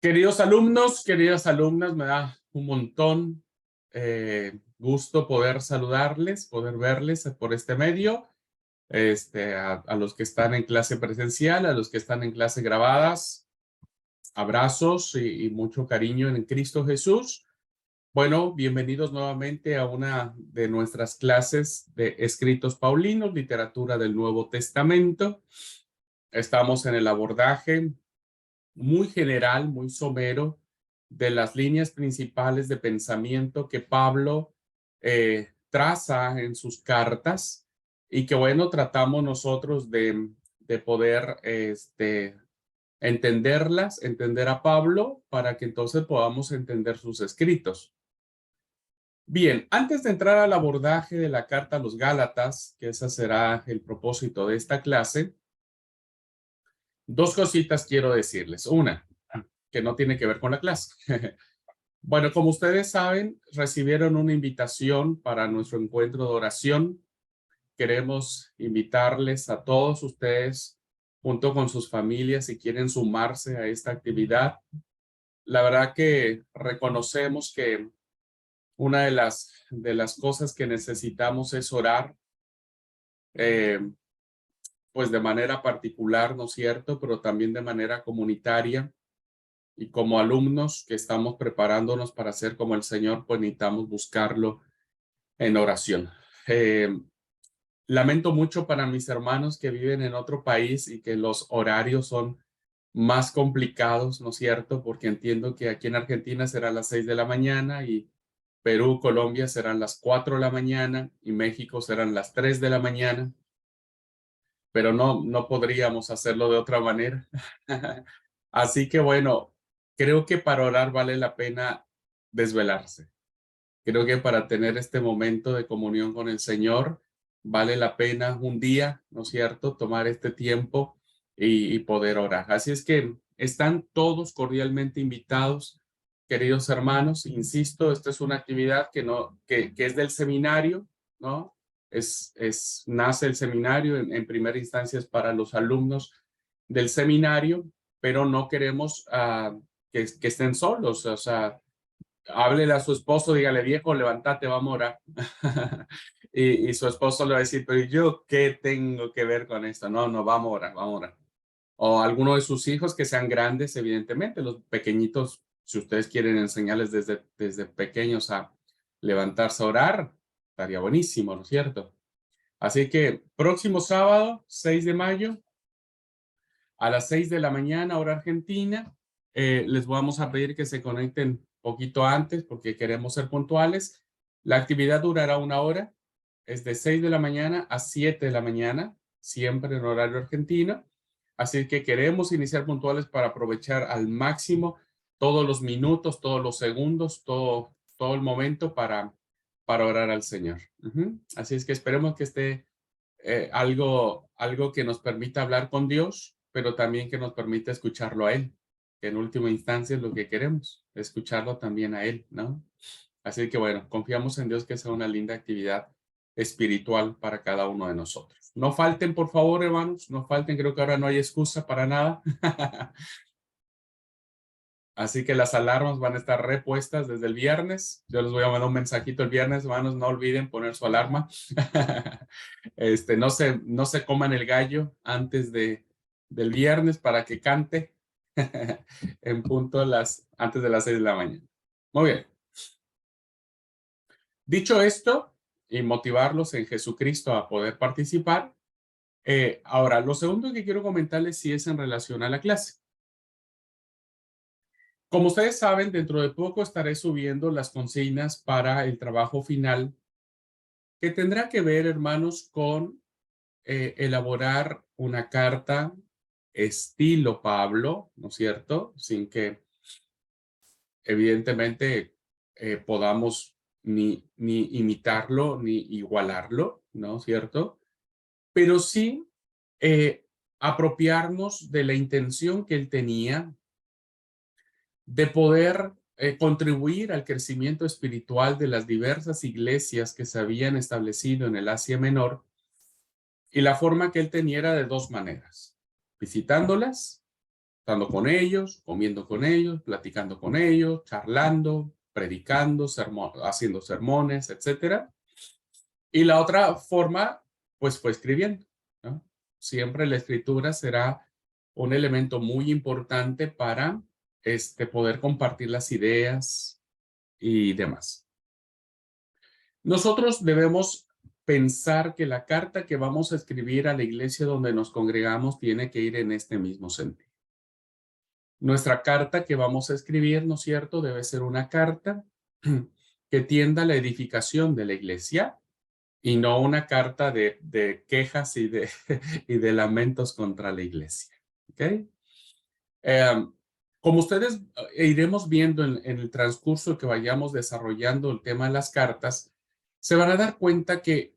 Queridos alumnos, queridas alumnas, me da un montón gusto poder saludarles, poder verles por este medio, a los que están en clase presencial, a los que están en clase grabadas, abrazos y mucho cariño en Cristo Jesús. Bueno, bienvenidos nuevamente a una de nuestras clases de Escritos Paulinos, literatura del Nuevo Testamento. Estamos en el abordaje muy general, muy somero, de las líneas principales de pensamiento que Pablo traza en sus cartas y que, bueno, tratamos nosotros de poder entenderlas, entender a Pablo para que entonces podamos entender sus escritos. Bien, antes de entrar al abordaje de la carta a los Gálatas, que ese será el propósito de esta clase, dos cositas quiero decirles. Una, que no tiene que ver con la clase. Bueno, como ustedes saben, recibieron una invitación para nuestro encuentro de oración. Queremos invitarles a todos ustedes, junto con sus familias, si quieren sumarse a esta actividad. La verdad que reconocemos que una de las cosas que necesitamos es orar, eh, pues de manera particular, ¿no es cierto? Pero también de manera comunitaria. Y como alumnos que estamos preparándonos para ser como el Señor, pues necesitamos buscarlo en oración. Lamento mucho para mis hermanos que viven en otro país y que los horarios son más complicados, ¿no es cierto? Porque entiendo que aquí en Argentina serán las 6 de la mañana y Perú, Colombia serán las 4 de la mañana y México serán las 3 de la mañana, pero no podríamos hacerlo de otra manera. Así que bueno, creo que para orar vale la pena desvelarse. Creo que para tener este momento de comunión con el Señor, vale la pena un día, ¿no es cierto?, tomar este tiempo y poder orar. Así es que están todos cordialmente invitados, queridos hermanos. Insisto, esta es una actividad que es del seminario, ¿no? Nace el seminario, en primera instancia es para los alumnos del seminario, pero no queremos que estén solos, o sea, háblele a su esposo, dígale, viejo, levántate, vamos a orar. y su esposo le va a decir, pero ¿yo qué tengo que ver con esto? No, vamos a orar, vamos a orar. O alguno de sus hijos que sean grandes, evidentemente, los pequeñitos, si ustedes quieren enseñarles desde pequeños a levantarse a orar, estaría buenísimo, ¿no es cierto? Así que próximo sábado, 6 de mayo, a las 6 de la mañana, hora argentina. Les vamos a pedir que se conecten poquito antes porque queremos ser puntuales. La actividad durará 1 hora. Es de 6 de la mañana a 7 de la mañana, siempre en horario argentino. Así que queremos iniciar puntuales para aprovechar al máximo todos los minutos, todos los segundos, todo el momento para orar al Señor. Así es que esperemos que esté algo que nos permita hablar con Dios, pero también que nos permita escucharlo a Él, que en última instancia es lo que queremos, escucharlo también a Él, ¿no? Así que bueno, confiamos en Dios que sea una linda actividad espiritual para cada uno de nosotros. No falten, por favor, hermanos, no falten, creo que ahora no hay excusa para nada. Así que las alarmas van a estar repuestas desde el viernes. Yo les voy a mandar un mensajito el viernes, hermanos, no olviden poner su alarma. No se coman el gallo del viernes para que cante en punto antes de las 6 de la mañana. Muy bien. Dicho esto, y motivarlos en Jesucristo a poder participar. Ahora, lo segundo que quiero comentarles sí es en relación a la clase. Como ustedes saben, dentro de poco estaré subiendo las consignas para el trabajo final, que tendrá que ver, hermanos, con elaborar una carta estilo Pablo, ¿no es cierto? Sin que, evidentemente, podamos ni imitarlo ni igualarlo, ¿no es cierto? Pero sí apropiarnos de la intención que él tenía de poder contribuir al crecimiento espiritual de las diversas iglesias que se habían establecido en el Asia Menor, y la forma que él tenía era de dos maneras: visitándolas, estando con ellos, comiendo con ellos, platicando con ellos, charlando, predicando, haciendo sermones, etcétera. Y la otra forma, pues fue escribiendo, ¿no? Siempre la escritura será un elemento muy importante para poder compartir las ideas y demás. Nosotros debemos pensar que la carta que vamos a escribir a la iglesia donde nos congregamos tiene que ir en este mismo sentido. Nuestra carta que vamos a escribir, ¿no es cierto?, debe ser una carta que tienda a la edificación de la iglesia y no una carta de quejas y y de lamentos contra la iglesia. ¿Ok? Como ustedes iremos viendo en el transcurso que vayamos desarrollando el tema de las cartas, se van a dar cuenta que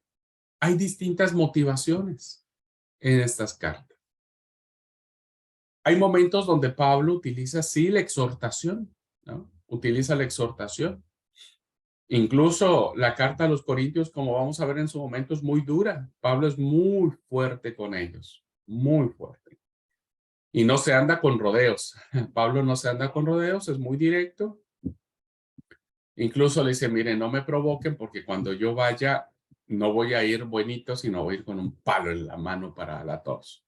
hay distintas motivaciones en estas cartas. Hay momentos donde Pablo utiliza, sí, la exhortación, ¿no? Utiliza la exhortación. Incluso la carta a los Corintios, como vamos a ver en su momento, es muy dura. Pablo es muy fuerte con ellos, muy fuerte. Y no se anda con rodeos. Pablo no se anda con rodeos, es muy directo. Incluso le dice, miren, no me provoquen porque cuando yo vaya, no voy a ir buenito, sino voy a ir con un palo en la mano para la tos.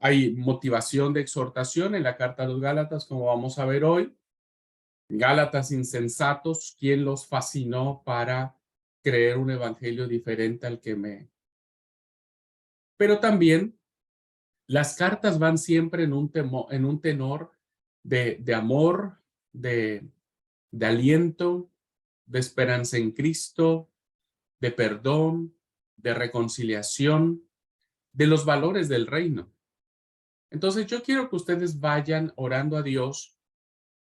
Hay motivación de exhortación en la carta a los Gálatas, como vamos a ver hoy. Gálatas insensatos, ¿quién los fascinó para creer un evangelio diferente al que me... Pero también las cartas van siempre en un tenor de amor, de aliento, de esperanza en Cristo, de perdón, de reconciliación, de los valores del reino. Entonces yo quiero que ustedes vayan orando a Dios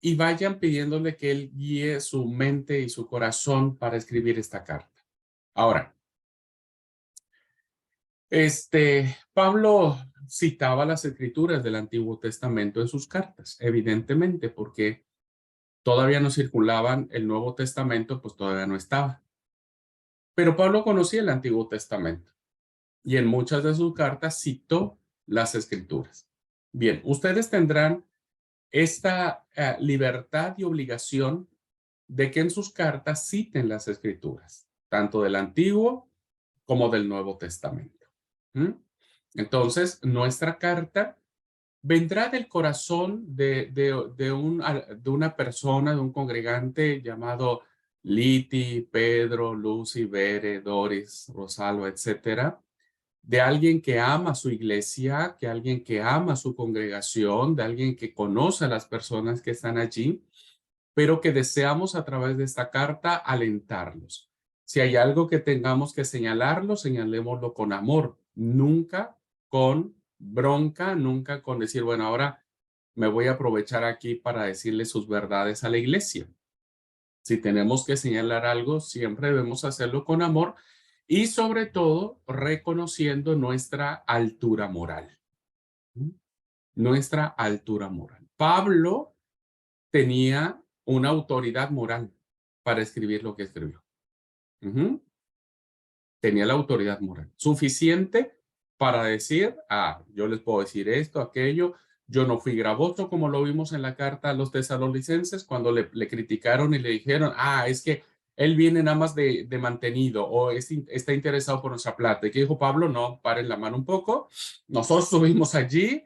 y vayan pidiéndole que Él guíe su mente y su corazón para escribir esta carta. Ahora, Pablo citaba las escrituras del Antiguo Testamento en sus cartas, evidentemente, porque todavía no circulaban, el Nuevo Testamento pues todavía no estaba. Pero Pablo conocía el Antiguo Testamento y en muchas de sus cartas citó las escrituras. Bien, ustedes tendrán esta libertad y obligación de que en sus cartas citen las escrituras, tanto del Antiguo como del Nuevo Testamento. Entonces, nuestra carta vendrá del corazón de una persona, de un congregante llamado Liti, Pedro, Lucy, Bere, Doris, Rosalba, etcétera, de alguien que ama su iglesia, que alguien que ama su congregación, de alguien que conoce a las personas que están allí, pero que deseamos a través de esta carta alentarlos. Si hay algo que tengamos que señalarlo, señalémoslo con amor, nunca con bronca, nunca con decir, bueno, ahora me voy a aprovechar aquí para decirle sus verdades a la iglesia. Si tenemos que señalar algo, siempre debemos hacerlo con amor y sobre todo reconociendo nuestra altura moral. Nuestra altura moral. Pablo tenía una autoridad moral para escribir lo que escribió. Tenía la autoridad moral suficiente para decir, yo les puedo decir esto, aquello. Yo no fui gravoso como lo vimos en la carta a los tesalonicenses cuando le criticaron y le dijeron, es que él viene nada más de mantenido o está interesado por nuestra plata. ¿Y qué dijo Pablo? No, paren la mano un poco. Nosotros subimos allí,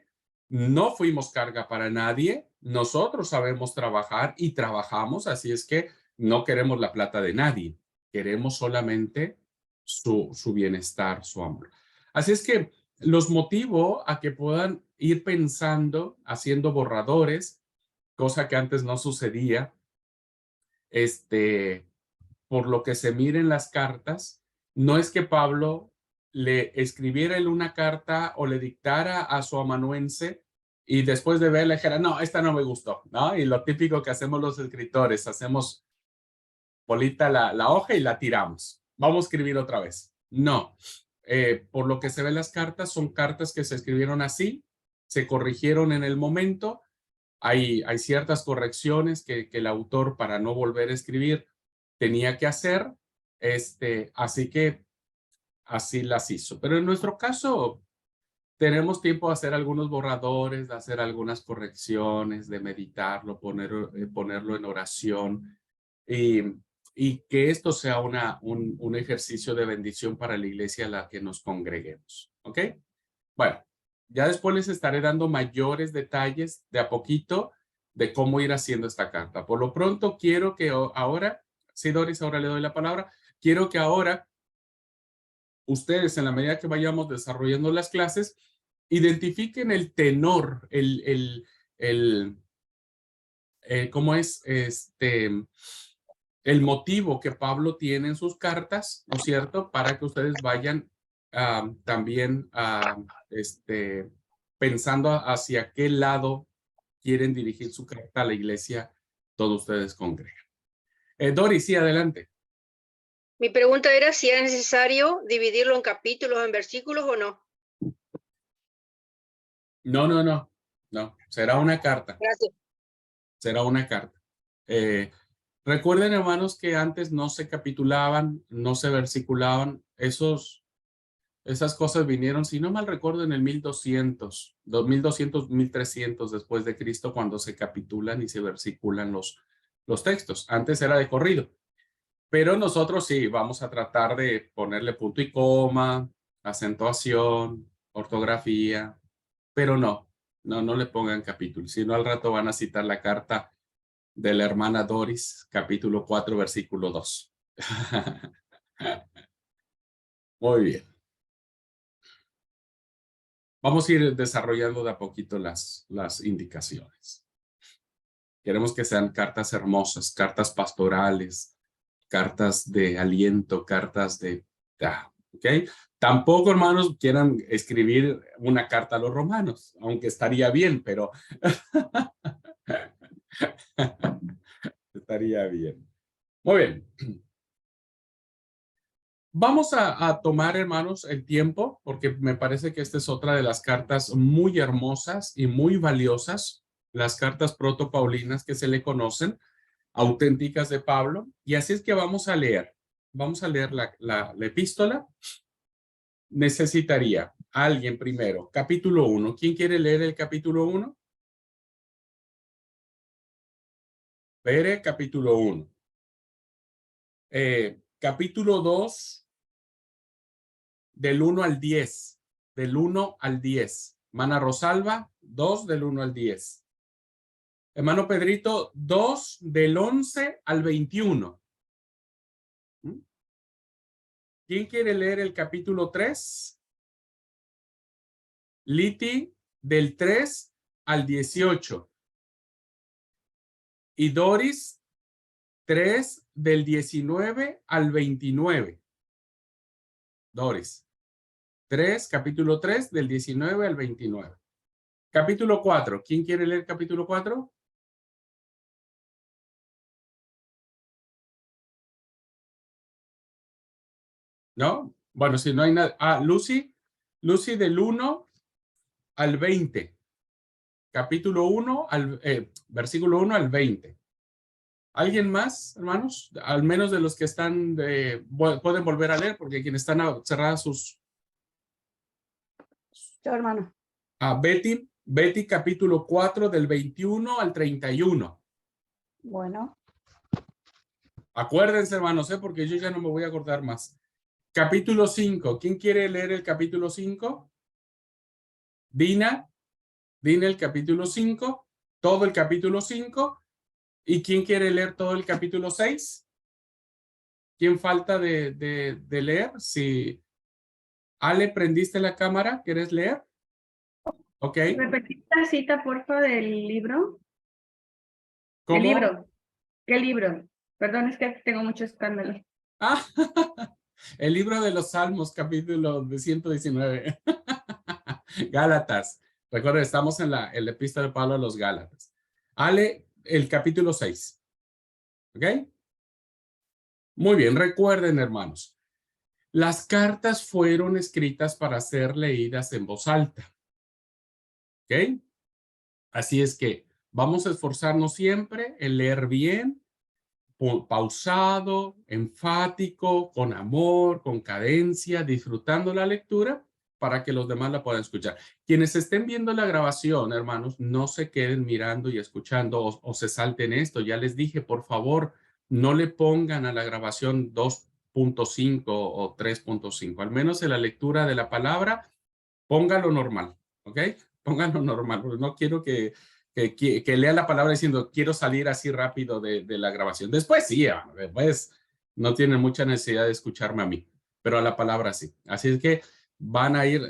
no fuimos carga para nadie. Nosotros sabemos trabajar y trabajamos, así es que no queremos la plata de nadie. Queremos solamente su bienestar, su amor. Así es que los motivo a que puedan ir pensando, haciendo borradores, cosa que antes no sucedía, por lo que se miren las cartas, no es que Pablo le escribiera él una carta o le dictara a su amanuense y después de verla dijera, no, esta no me gustó, ¿no? Y lo típico que hacemos los escritores, hacemos bolita la hoja y la tiramos. Vamos a escribir otra vez. No, por lo que se ven las cartas, son cartas que se escribieron así, se corrigieron en el momento, hay ciertas correcciones que el autor para no volver a escribir tenía que hacer, así que así las hizo. Pero en nuestro caso, tenemos tiempo de hacer algunos borradores, de hacer algunas correcciones, de meditarlo, ponerlo en oración y, y que esto sea un ejercicio de bendición para la iglesia a la que nos congreguemos. ¿Ok? Bueno, ya después les estaré dando mayores detalles de a poquito de cómo ir haciendo esta carta. Por lo pronto, quiero que ahora, sí, Doris, ahora le doy la palabra, quiero que ahora ustedes, en la medida que vayamos desarrollando las clases, identifiquen el tenor, ¿cómo es? El motivo que Pablo tiene en sus cartas, ¿no es cierto? Para que ustedes vayan también pensando hacia qué lado quieren dirigir su carta a la iglesia, todos ustedes congregan. Doris, sí, adelante. Mi pregunta era si era necesario dividirlo en capítulos, en versículos o no. No, será una carta. Gracias. Será una carta. Recuerden, hermanos, que antes no se capitulaban, no se versiculaban. Esas cosas vinieron, si no mal recuerdo, en el 1200, 1300 después de Cristo, cuando se capitulan y se versiculan los textos. Antes era de corrido. Pero nosotros sí, vamos a tratar de ponerle punto y coma, acentuación, ortografía, pero no le pongan capítulo, sino al rato van a citar la carta de la hermana Doris, capítulo 4, versículo 2. Muy bien. Vamos a ir desarrollando de a poquito las indicaciones. Queremos que sean cartas hermosas, cartas pastorales, cartas de aliento, cartas de... ¿ok? Tampoco, hermanos, quieran escribir una carta a los romanos, aunque estaría bien, pero... estaría bien. Muy bien. Vamos a tomar, hermanos, el tiempo, porque me parece que esta es otra de las cartas muy hermosas y muy valiosas, las cartas protopaulinas que se le conocen, auténticas de Pablo. Y así es que vamos a leer la epístola. Necesitaría alguien primero, capítulo 1. ¿Quién quiere leer el capítulo 1? Pere, capítulo 1. Capítulo 2, del 1 al 10. Del 1 al 10. Mana Rosalba, 2 del 1 al 10. Hermano Pedrito, 2 del 11 al 21. ¿Quién quiere leer el capítulo 3? Liti, del 3 al 18. Y Doris, 3 del 19 al 29. Doris, 3, capítulo 3 del 19 al 29. Capítulo 4. ¿Quién quiere leer capítulo 4? ¿No? Bueno, si no hay nada. Lucy del 1 al 20. Capítulo 1 versículo 1 al 20. ¿Alguien más, hermanos? Al menos de los que están, pueden volver a leer, porque quienes están cerradas sus... Yo, hermano. Betty, capítulo 4 del 21 al 31. Bueno. Acuérdense, hermanos, porque yo ya no me voy a acordar más. Capítulo 5. ¿Quién quiere leer el capítulo 5? Dina, el capítulo 5, todo el capítulo 5. ¿Y quién quiere leer todo el capítulo 6? ¿Quién falta de leer? Si Ale, ¿prendiste la cámara? ¿Quieres leer? Ok. ¿Repetir la cita, porfa, del libro? ¿Cómo? ¿Qué libro? ¿Qué libro? Perdón, es que tengo mucho escándalo. El libro de los Salmos, capítulo de 119. Gálatas. Recuerden, estamos en la epístola de Pablo a los Gálatas. Ale, el capítulo 6. ¿Ok? Muy bien, recuerden, hermanos. Las cartas fueron escritas para ser leídas en voz alta. ¿Ok? Así es que vamos a esforzarnos siempre en leer bien, pausado, enfático, con amor, con cadencia, disfrutando la lectura para que los demás la puedan escuchar. Quienes estén viendo la grabación, hermanos, no se queden mirando y escuchando o se salten esto. Ya les dije, por favor, no le pongan a la grabación 2.5 o 3.5. Al menos en la lectura de la palabra, póngalo normal, ¿ok? Póngalo normal, porque no quiero que lea la palabra diciendo, quiero salir así rápido de la grabación. Después sí, después no tienen mucha necesidad de escucharme a mí, pero a la palabra sí. Así es que van a ir,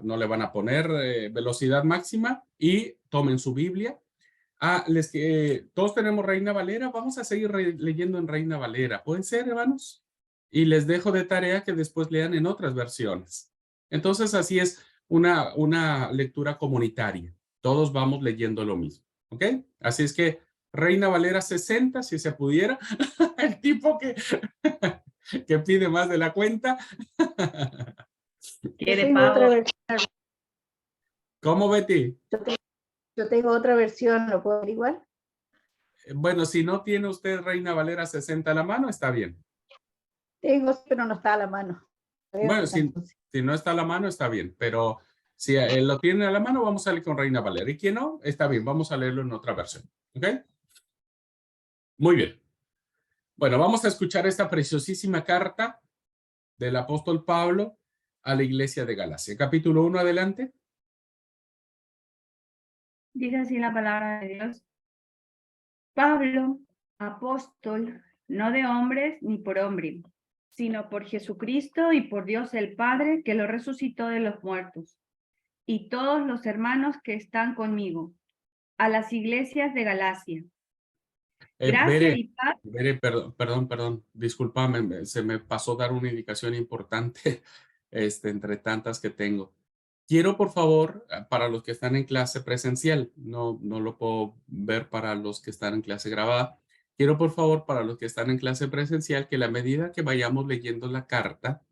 no le van a poner velocidad máxima y tomen su Biblia. Todos tenemos Reina Valera, vamos a seguir leyendo en Reina Valera. ¿Puede ser, hermanos? Y les dejo de tarea que después lean en otras versiones. Entonces, así es una lectura comunitaria. Todos vamos leyendo lo mismo, ¿ok? Así es que Reina Valera 60, si se pudiera. El tipo que pide más de la cuenta. Quiere tengo pavo. otra versión. ¿Cómo, Betty? Yo tengo otra versión, ¿lo puedo averiguar? Bueno, si no tiene usted Reina Valera 60 a la mano, está bien. Tengo, pero no está a la mano. Bueno, si no está a la mano, está bien, pero si lo tiene a la mano, vamos a leer con Reina Valera. Y quien no, está bien, vamos a leerlo en otra versión. ¿Ok? Muy bien. Bueno, vamos a escuchar esta preciosísima carta del apóstol Pablo a la iglesia de Galacia. Capítulo 1, adelante. Dice así la palabra de Dios. Pablo, apóstol, no de hombres ni por hombre, sino por Jesucristo y por Dios el Padre, que lo resucitó de los muertos, y todos los hermanos que están conmigo, a las iglesias de Galacia. Gracia y paz. Perdón, discúlpame, se me pasó dar una indicación importante entre tantas que tengo. Quiero, por favor, para los que están en clase presencial, no lo puedo ver para los que están en clase grabada. Quiero, por favor, para los que están en clase presencial, que a la medida que vayamos leyendo la carta,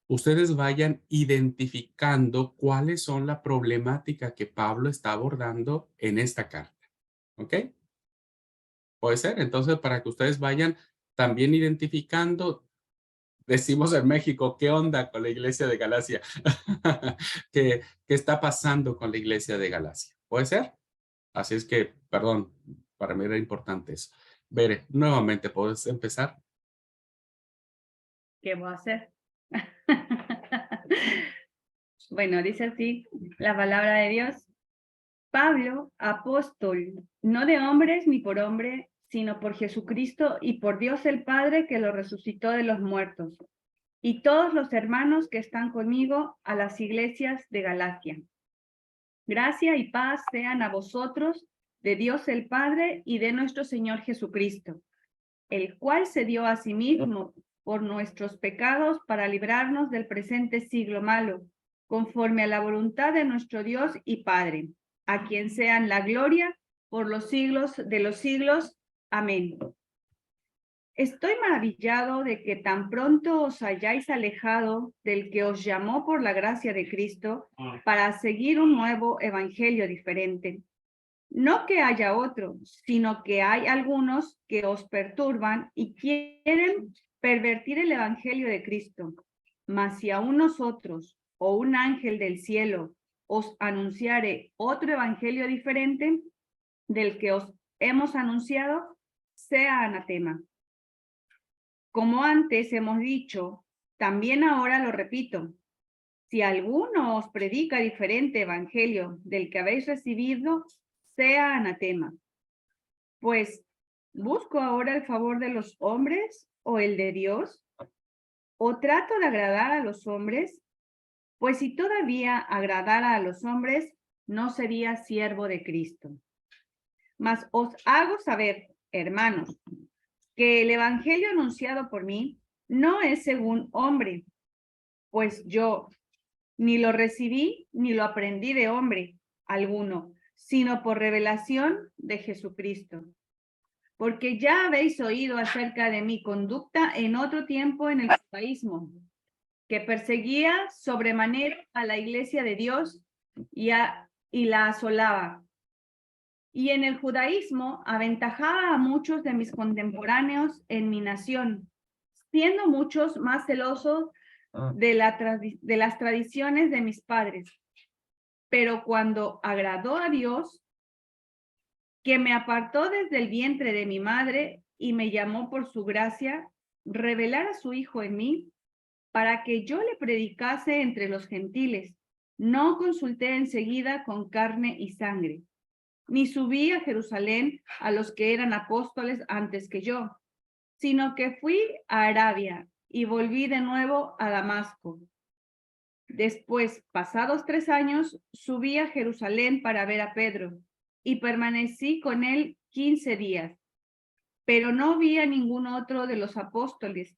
ustedes vayan identificando cuáles son la problemática que Pablo está abordando en esta carta. ¿Ok? Puede ser. Entonces, para que ustedes vayan también identificando, decimos en México, ¿qué onda con la iglesia de Galacia? ¿Qué está pasando con la iglesia de Galacia? ¿Puede ser? Así es que, perdón, para mí era importante eso. Bere, nuevamente, ¿puedes empezar? ¿Qué voy a hacer? Bueno, dice así la palabra de Dios. Pablo, apóstol, no de hombres ni por hombre, sino por Jesucristo y por Dios el Padre que lo resucitó de los muertos, y todos los hermanos que están conmigo a las iglesias de Galacia. Gracia y paz sean a vosotros de Dios el Padre y de nuestro Señor Jesucristo, el cual se dio a sí mismo por nuestros pecados para librarnos del presente siglo malo, conforme a la voluntad de nuestro Dios y Padre, a quien sean la gloria por los siglos de los siglos. Amén. Estoy maravillado de que tan pronto os hayáis alejado del que os llamó por la gracia de Cristo para seguir un nuevo evangelio diferente. No que haya otro, sino que hay algunos que os perturban y quieren pervertir el evangelio de Cristo. Mas si aún nosotros o un ángel del cielo os anunciare otro evangelio diferente del que os hemos anunciado, sea anatema. Como antes hemos dicho, también ahora lo repito. Si alguno os predica diferente evangelio del que habéis recibido, sea anatema. Pues, ¿busco ahora el favor de los hombres o el de Dios? ¿O trato de agradar a los hombres? Pues si todavía agradara a los hombres, no sería siervo de Cristo. Mas os hago saber, hermanos, que el evangelio anunciado por mí no es según hombre, pues yo ni lo recibí ni lo aprendí de hombre alguno, sino por revelación de Jesucristo. Porque ya habéis oído acerca de mi conducta en otro tiempo en el judaísmo, que perseguía sobremanera a la iglesia de Dios y la asolaba. Y en el judaísmo aventajaba a muchos de mis contemporáneos en mi nación, siendo muchos más celosos de las tradiciones de mis padres. Pero cuando agradó a Dios, que me apartó desde el vientre de mi madre y me llamó por su gracia, revelar a su Hijo en mí, para que yo le predicase entre los gentiles, no consulté enseguida con carne y sangre, ni subí a Jerusalén a los que eran apóstoles antes que yo, sino que fui a Arabia y volví de nuevo a Damasco. Después, pasados 3 años, subí a Jerusalén para ver a Pedro y permanecí con él 15 días, pero no vi a ningún otro de los apóstoles,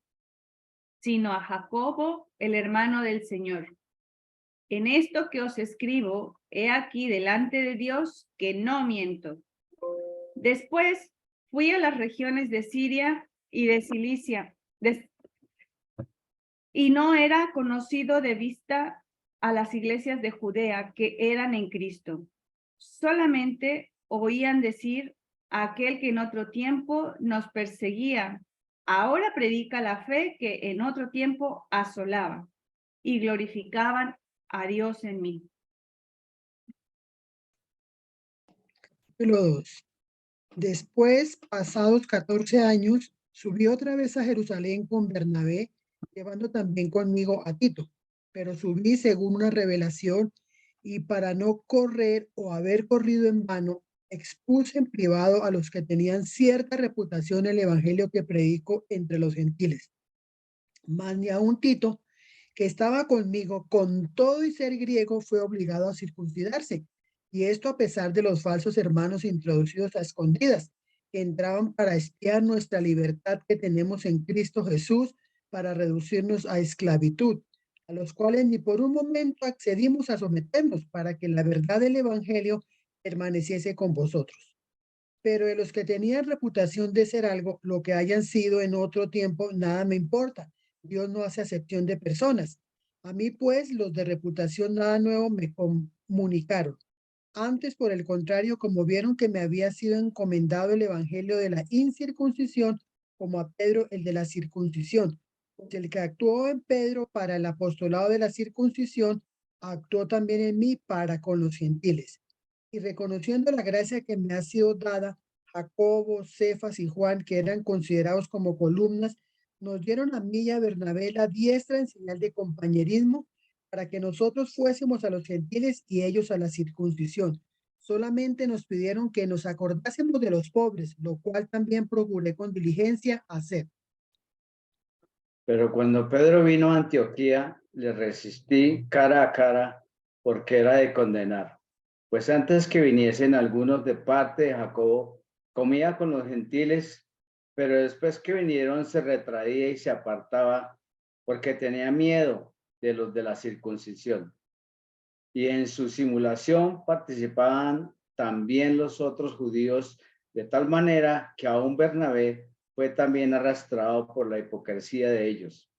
sino a Jacobo, el hermano del Señor. En esto que os escribo, he aquí delante de Dios que no miento. Después fui a las regiones de Siria y de Cilicia, y no era conocido de vista a las iglesias de Judea que eran en Cristo. Solamente oían decir a aquel que en otro tiempo nos perseguía, ahora predica la fe que en otro tiempo asolaba, y glorificaban a Dios en mí. Capítulo 2. Después, pasados 14 años, subí otra vez a Jerusalén con Bernabé, llevando también conmigo a Tito, pero subí según una revelación, y para no correr o haber corrido en vano, expuse en privado a los que tenían cierta reputación el evangelio que predico entre los gentiles. Mas ni aun Tito, que estaba conmigo, con todo y ser griego, fue obligado a circuncidarse. Y esto a pesar de los falsos hermanos introducidos a escondidas, que entraban para espiar nuestra libertad que tenemos en Cristo Jesús, para reducirnos a esclavitud, a los cuales ni por un momento accedimos a someternos, para que la verdad del evangelio permaneciese con vosotros. Pero de los que tenían reputación de ser algo, lo que hayan sido en otro tiempo, nada me importa. Dios no hace acepción de personas. A mí, pues, los de reputación nada nuevo me comunicaron. Antes, por el contrario, como vieron que me había sido encomendado el evangelio de la incircuncisión, como a Pedro el de la circuncisión, pues el que actuó en Pedro para el apostolado de la circuncisión, actuó también en mí para con los gentiles. Y reconociendo la gracia que me ha sido dada, Jacobo, Cefas y Juan, que eran considerados como columnas, nos dieron a mí y a Bernabé la diestra en señal de compañerismo, para que nosotros fuésemos a los gentiles y ellos a la circuncisión. Solamente nos pidieron que nos acordásemos de los pobres, lo cual también procuré con diligencia hacer. Pero cuando Pedro vino a Antioquía, le resistí cara a cara, porque era de condenar. Pues antes que viniesen algunos de parte de Jacobo, comía con los gentiles, pero después que vinieron se retraía y se apartaba, porque tenía miedo de los de la circuncisión. Y en su simulación participaban también los otros judíos, de tal manera que aún Bernabé fue también arrastrado por la hipocresía de ellos.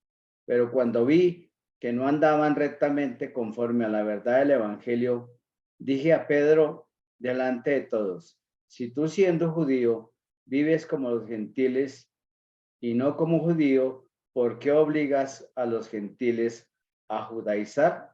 Pero cuando vi que no andaban rectamente conforme a la verdad del evangelio, dije a Pedro delante de todos: si tú, siendo judío, vives como los gentiles y no como judío, ¿por qué obligas a los gentiles a judaizar?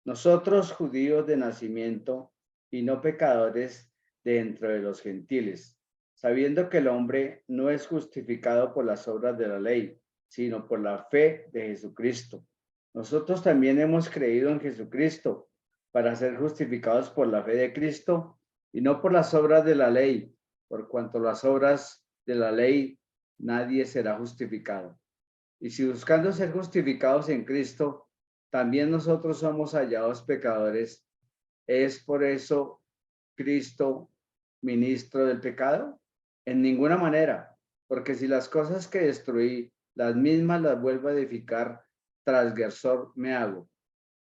Nosotros, judíos de nacimiento y no pecadores de entre de los gentiles, sabiendo que el hombre no es justificado por las obras de la ley, sino por la fe de Jesucristo. Nosotros también hemos creído en Jesucristo para ser justificados por la fe de Cristo y no por las obras de la ley, por cuanto las obras de la ley nadie será justificado. Y si buscando ser justificados en Cristo, también nosotros somos hallados pecadores, ¿es por eso Cristo ministro del pecado? En ninguna manera, porque si las cosas que destruí, las mismas las vuelvo a edificar, transgresor me hago.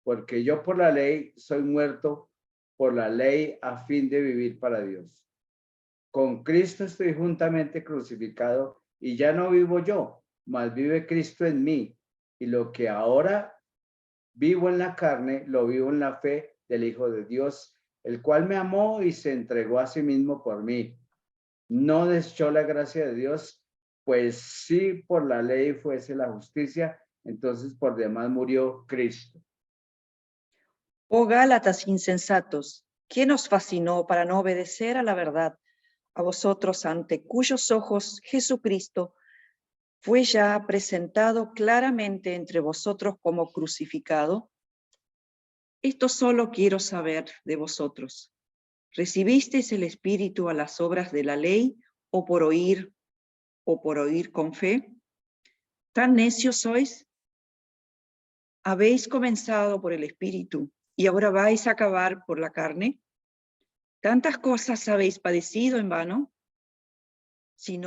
Porque yo por la ley soy muerto por la ley a fin de vivir para Dios. Con Cristo estoy juntamente crucificado y ya no vivo yo, mas vive Cristo en mí. Y lo que ahora vivo en la carne, lo vivo en la fe del Hijo de Dios, el cual me amó y se entregó a sí mismo por mí. No desechó la gracia de Dios, pues si por la ley fuese la justicia, entonces por demás murió Cristo. Oh Gálatas insensatos, ¿quién os fascinó para no obedecer a la verdad? A vosotros ante cuyos ojos Jesucristo fue ya presentado claramente entre vosotros como crucificado. Esto solo quiero saber de vosotros. ¿Recibisteis el Espíritu a las obras de la ley o por oír con fe? ¿Tan necios sois? ¿Habéis comenzado por el Espíritu y ahora vais a acabar por la carne? ¿Tantas cosas habéis padecido en vano? Si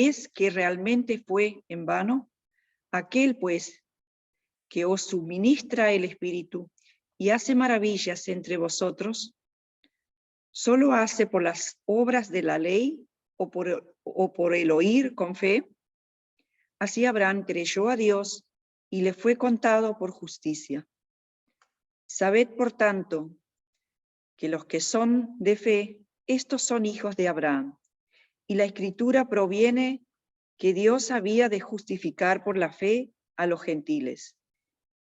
es que realmente fue en vano, aquel pues que os suministra el Espíritu y hace maravillas entre vosotros, ¿solo hace por las obras de la ley o por el oír con fe? Así Abraham creyó a Dios y le fue contado por justicia. Sabed, por tanto, que los que son de fe, estos son hijos de Abraham. Y la Escritura proviene que Dios había de justificar por la fe a los gentiles.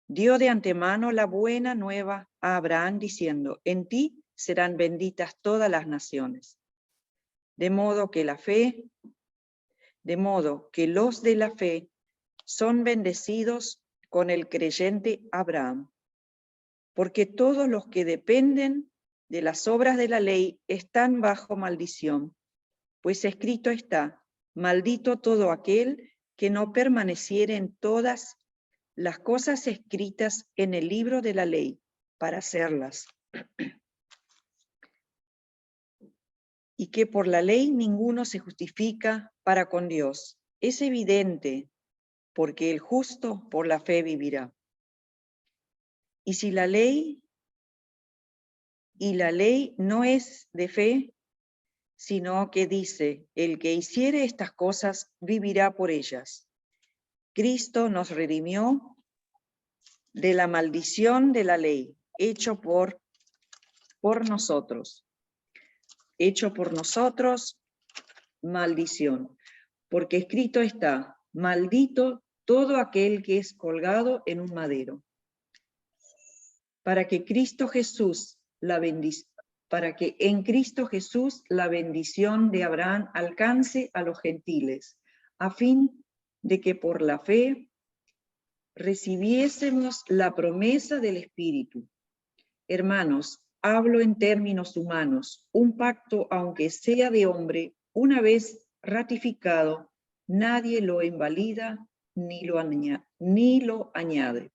Dio de antemano la buena nueva a Abraham diciendo, en ti serán benditas todas las naciones. De modo que los de la fe son bendecidos con el creyente Abraham. Porque todos los que dependen de las obras de la ley están bajo maldición, pues escrito está, maldito todo aquel que no permaneciere en todas las cosas escritas en el libro de la ley para hacerlas. Y que por la ley ninguno se justifica para con Dios. Es evidente, porque el justo por la fe vivirá. Y si la ley no es de fe, sino que dice, el que hiciere estas cosas vivirá por ellas. Cristo nos redimió de la maldición de la ley, hecho por nosotros, maldición, porque escrito está, maldito todo aquel que es colgado en un madero, para que en Cristo Jesús la bendición de Abraham alcance a los gentiles, a fin de que por la fe recibiésemos la promesa del Espíritu. Hermanos, hablo en términos humanos, un pacto, aunque sea de hombre, una vez ratificado, nadie lo invalida ni lo añade.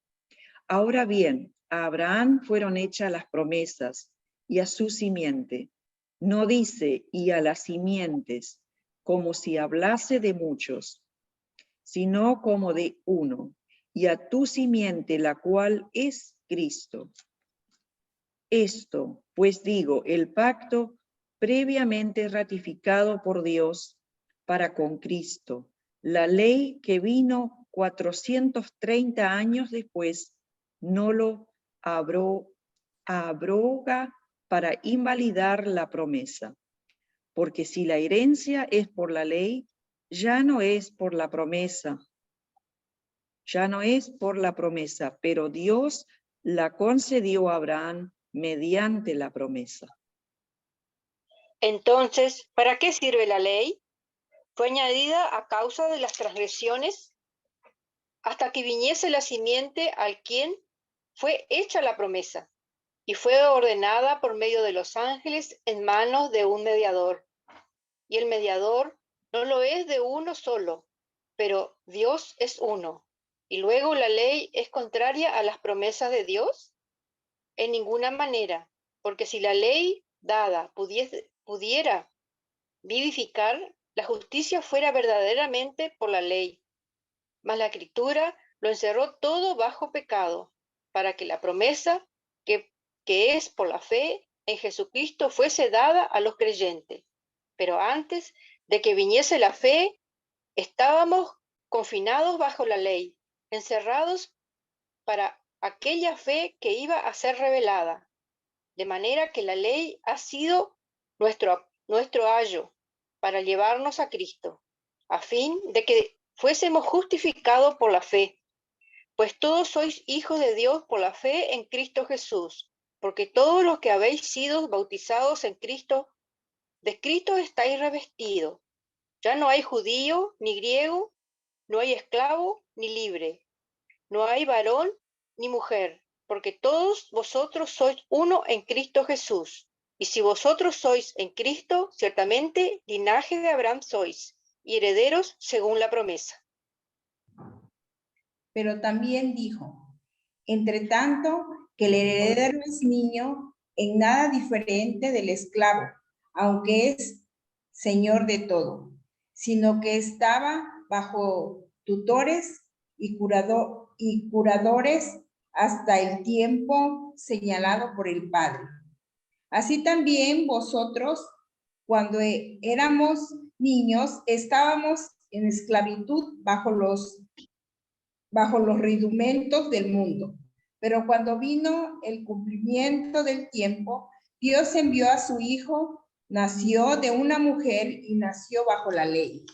Ahora bien, a Abraham fueron hechas las promesas y a su simiente. No dice y a las simientes, como si hablase de muchos, sino como de uno, y a tu simiente, la cual es Cristo. Esto, pues digo, el pacto previamente ratificado por Dios para con Cristo, la ley que vino 430 años después, no lo abroga para invalidar la promesa. Porque si la herencia es por la ley, ya no es por la promesa, pero Dios la concedió a Abraham mediante la promesa. Entonces, ¿para qué sirve la ley? Fue añadida a causa de las transgresiones hasta que viniese la simiente al quien fue hecha la promesa, y fue ordenada por medio de los ángeles en manos de un mediador. Y el mediador no lo es de uno solo, pero Dios es uno. ¿Y luego la ley es contraria a las promesas de Dios? En ninguna manera, porque si la ley dada pudiera vivificar, la justicia fuera verdaderamente por la ley. Mas la Escritura lo encerró todo bajo pecado, para que la promesa que es por la fe en Jesucristo fuese dada a los creyentes. Pero antes de que viniese la fe, estábamos confinados bajo la ley, encerrados para aquella fe que iba a ser revelada. De manera que la ley ha sido nuestro ayo para llevarnos a Cristo. a fin de que fuésemos justificados por la fe. Pues todos sois hijos de Dios por la fe en Cristo Jesús, porque todos los que habéis sido bautizados en Cristo, de Cristo estáis revestidos. Ya no hay judío ni griego, no hay esclavo ni libre, no hay varón ni mujer, porque todos vosotros sois uno en Cristo Jesús. Y si vosotros sois en Cristo, ciertamente linaje de Abraham sois, y herederos según la promesa. Pero también dijo, entre tanto que el heredero es niño, en nada diferente del esclavo, aunque es señor de todo, sino que estaba bajo tutores y curadores hasta el tiempo señalado por el Padre. Así también vosotros, cuando éramos niños, estábamos en esclavitud bajo los rudimentos del mundo. Pero cuando vino el cumplimiento del tiempo, Dios envió a su Hijo, nació de una mujer y nació bajo la ley.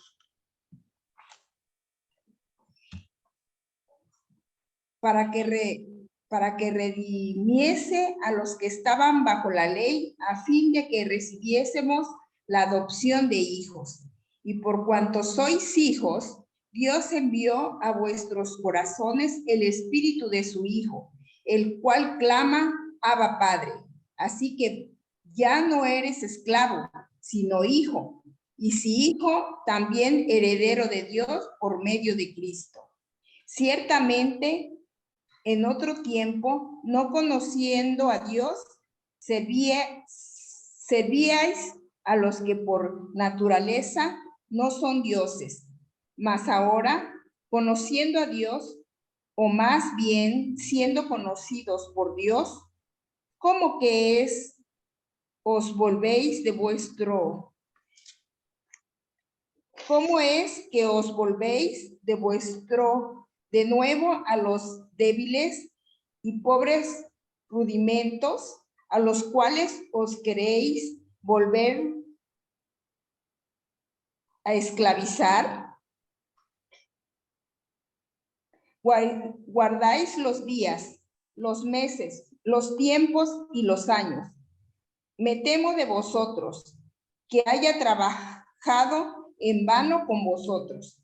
Para que redimiese a los que estaban bajo la ley, a fin de que recibiésemos la adopción de hijos. Y por cuanto sois hijos, Dios envió a vuestros corazones el espíritu de su Hijo, el cual clama, Abba Padre. Así que ya no eres esclavo, sino hijo. Y si hijo, también heredero de Dios por medio de Cristo. Ciertamente, en otro tiempo, no conociendo a Dios, servíais a los que por naturaleza no son dioses. Mas ahora, conociendo a Dios, o más bien siendo conocidos por Dios, ¿cómo que os volvéis de vuestro? ¿Cómo es que os volvéis de nuevo a los débiles y pobres rudimentos, a los cuales os queréis volver a esclavizar? Guardáis los días, los meses, los tiempos y los años. Me temo de vosotros, que haya trabajado en vano con vosotros.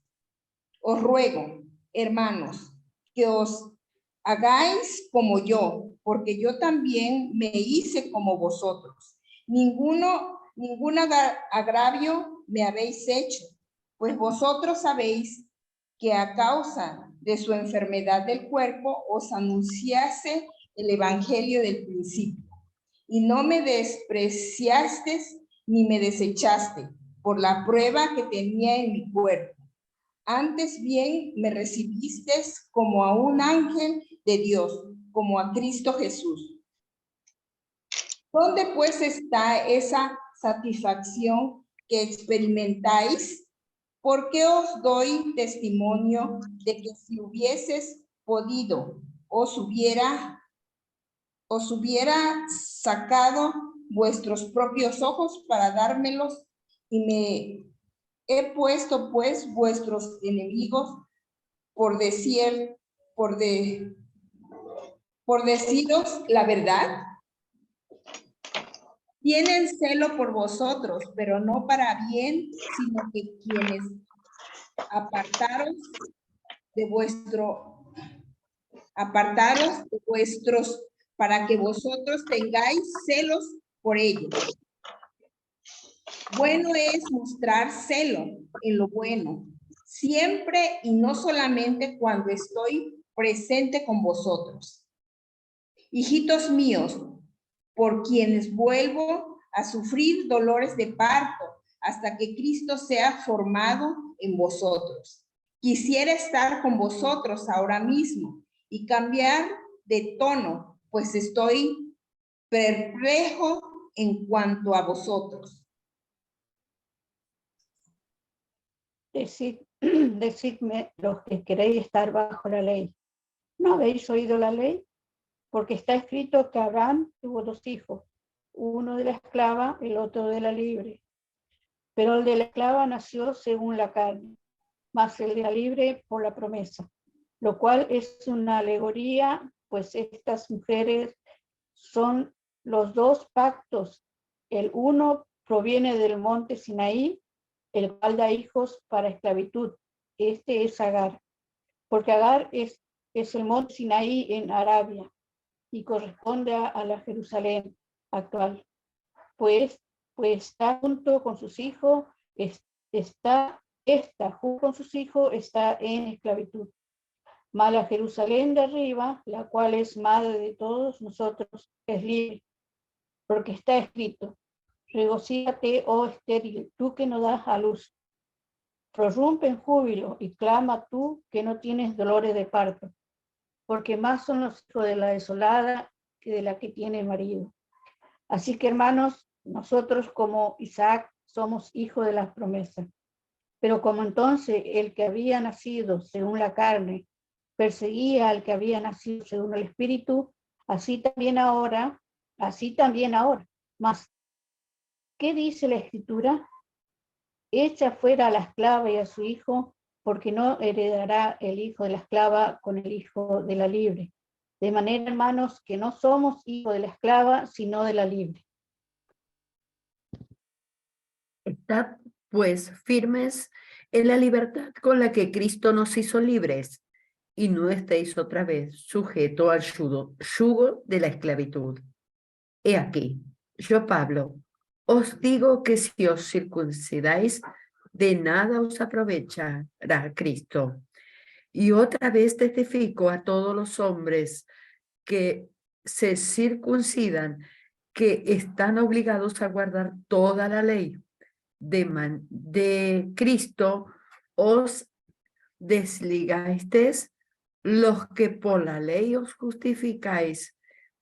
Os ruego, hermanos, que os hagáis como yo, porque yo también me hice como vosotros. Ningún agravio me habéis hecho, pues vosotros sabéis que a causa de su enfermedad del cuerpo os anunciase el evangelio del principio, y no me despreciaste ni me desechaste por la prueba que tenía en mi cuerpo. Antes bien me recibiste como a un ángel de Dios, como a Cristo Jesús. ¿Dónde pues está esa satisfacción que experimentáis? ¿Por qué os doy testimonio de que si hubieses podido, os hubiera sacado vuestros propios ojos para dármelos, y me he puesto pues vuestros enemigos por deciros la verdad? Tienen celo por vosotros, pero no para bien, sino que quienes apartaros de vuestros, para que vosotros tengáis celos por ellos. Bueno es mostrar celo en lo bueno, siempre y no solamente cuando estoy presente con vosotros. Hijitos míos, por quienes vuelvo a sufrir dolores de parto hasta que Cristo sea formado en vosotros. Quisiera estar con vosotros ahora mismo y cambiar de tono, pues estoy perplejo en cuanto a vosotros. Decidme los que queréis estar bajo la ley. ¿No habéis oído la ley? Porque está escrito que Abraham tuvo 2 hijos, uno de la esclava, el otro de la libre. Pero el de la esclava nació según la carne, mas el de la libre por la promesa, lo cual es una alegoría, pues estas mujeres son los dos pactos. El uno proviene del monte Sinaí, el cual da hijos para esclavitud. Este es Agar, porque Agar es el monte Sinaí en Arabia y corresponde a la Jerusalén actual. Pues está junto con sus hijos, está junto con sus hijos, está en esclavitud. Mas la Jerusalén de arriba, la cual es madre de todos nosotros, es libre, porque está escrito: regocíjate, oh estéril, tú que no das a luz. Prorrumpe en júbilo y clama tú que no tienes dolores de parto, porque más son los hijos de la desolada que de la que tiene marido. Así que, hermanos, nosotros como Isaac somos hijos de las promesas. Pero como entonces el que había nacido según la carne perseguía al que había nacido según el Espíritu, así también ahora. Mas, ¿qué dice la Escritura? Echa fuera a la esclava y a su hijo, porque no heredará el hijo de la esclava con el hijo de la libre. De manera, hermanos, que no somos hijos de la esclava, sino de la libre. Estad, pues, firmes en la libertad con la que Cristo nos hizo libres, y no estéis otra vez sujetos al yugo de la esclavitud. He aquí, yo, Pablo, os digo que si os circuncidáis, de nada os aprovechará Cristo. Y otra vez testifico a todos los hombres que se circuncidan, que están obligados a guardar toda la ley. De Cristo os desligasteis los que por la ley os justificáis,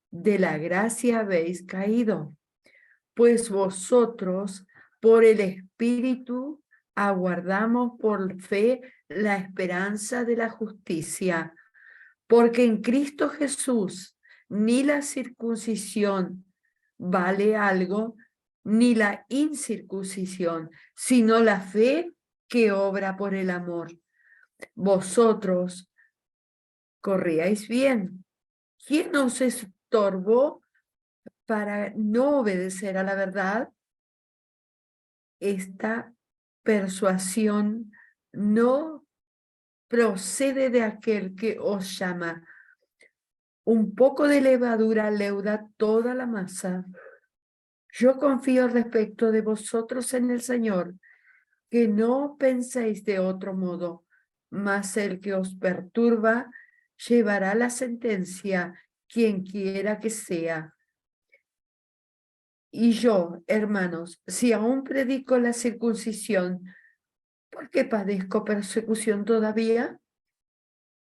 de la gracia habéis caído, pues vosotros por el Espíritu aguardamos por fe la esperanza de la justicia, porque en Cristo Jesús ni la circuncisión vale algo, ni la incircuncisión, sino la fe que obra por el amor. Vosotros corríais bien. ¿Quién os estorbó para no obedecer a la verdad? Esta persuasión no procede de aquel que os llama. Un poco de levadura leuda toda la masa. Yo confío respecto de vosotros en el Señor, que no penséis de otro modo, mas el que os perturba llevará la sentencia, quien quiera que sea. Y yo, hermanos, si aún predico la circuncisión, ¿por qué padezco persecución todavía?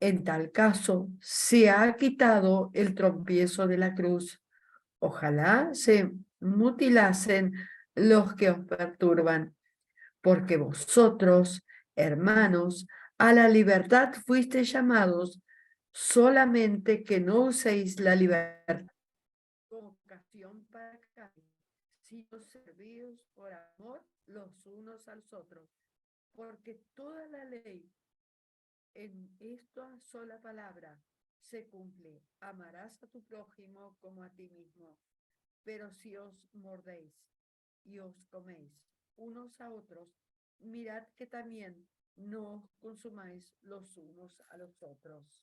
En tal caso, se ha quitado el tropiezo de la cruz. Ojalá se mutilasen los que os perturban, porque vosotros, hermanos, a la libertad fuisteis llamados, solamente que no uséis la libertad como ocasión para caer, sino servíos por amor los unos a los otros, porque toda la ley en esta sola palabra se cumple: amarás a tu prójimo como a ti mismo. Pero si os mordéis y os coméis unos a otros, mirad que también no os consumáis los unos a los otros.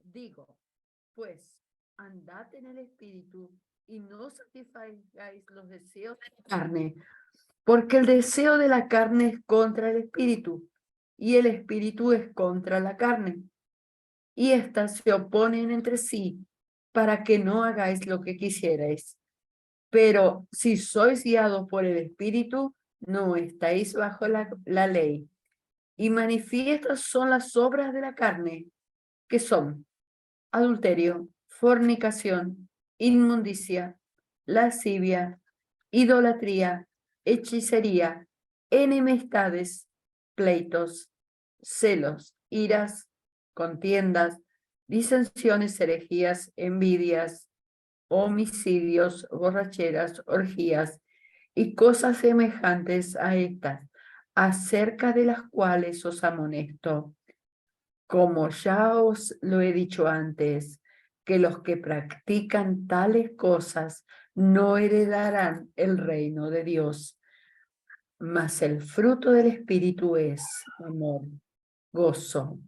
Digo, pues, andad en el Espíritu y no satisfagáis los deseos de la carne, porque el deseo de la carne es contra el Espíritu, y el Espíritu es contra la carne. Y éstas se oponen entre sí, para que no hagáis lo que quisierais. Pero si sois guiados por el Espíritu, no estáis bajo la ley. Y manifiestas son las obras de la carne, que son adulterio, fornicación, inmundicia, lascivia, idolatría, hechicería, enemistades, pleitos, celos, iras, contiendas, disensiones, herejías, envidias, homicidios, borracheras, orgías y cosas semejantes a estas, acerca de las cuales os amonesto. Como ya os lo he dicho antes, que los que practican tales cosas no heredarán el reino de Dios. Mas el fruto del Espíritu es amor, gozo,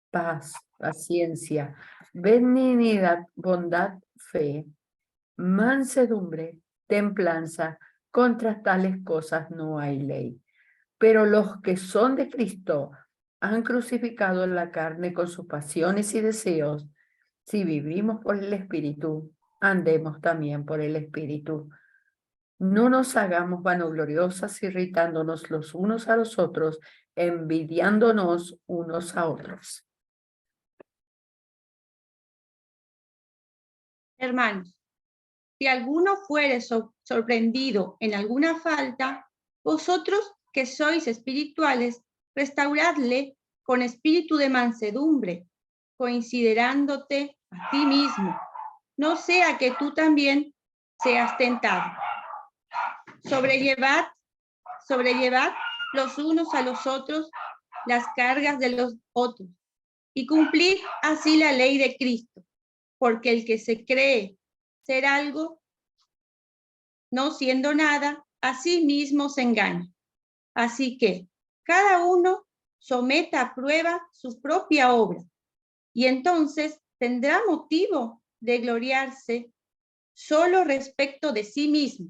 paz, paciencia, benignidad, bondad, fe, mansedumbre, templanza. Contra tales cosas no hay ley. Pero los que son de Cristo han crucificado la carne con sus pasiones y deseos. Si vivimos por el Espíritu, andemos también por el Espíritu. No nos hagamos vanagloriosas, irritándonos los unos a los otros, envidiándonos unos a otros. Hermanos, si alguno fuere sorprendido en alguna falta, vosotros que sois espirituales, restauradle con espíritu de mansedumbre, considerándote a ti mismo, no sea que tú también seas tentado. Sobrellevad los unos a los otros las cargas de los otros y cumplid así la ley de Cristo, porque el que se cree ser algo, no siendo nada, a sí mismo se engaña. Así que cada uno someta a prueba su propia obra y entonces tendrá motivo de gloriarse solo respecto de sí mismo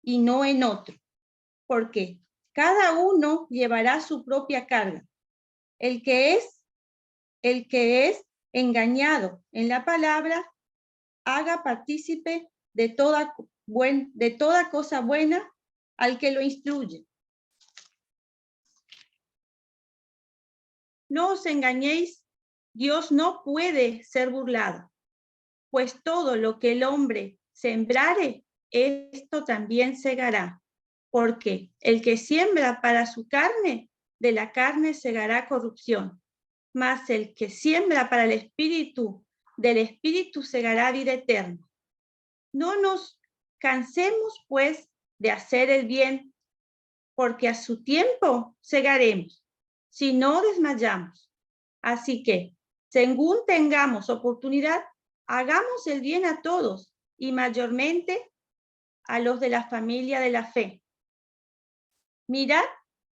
y no en otro, porque cada uno llevará su propia carga. El que es engañado en la palabra, haga partícipe de toda cosa buena al que lo instruye. No os engañéis, Dios no puede ser burlado, pues todo lo que el hombre sembrare, esto también segará. Porque el que siembra para su carne, de la carne segará corrupción. Mas el que siembra para el Espíritu, del Espíritu segará vida eterna. No nos cansemos, pues, de hacer el bien, porque a su tiempo segaremos, si no desmayamos. Así que, según tengamos oportunidad, hagamos el bien a todos, y mayormente a los de la familia de la fe. Mirad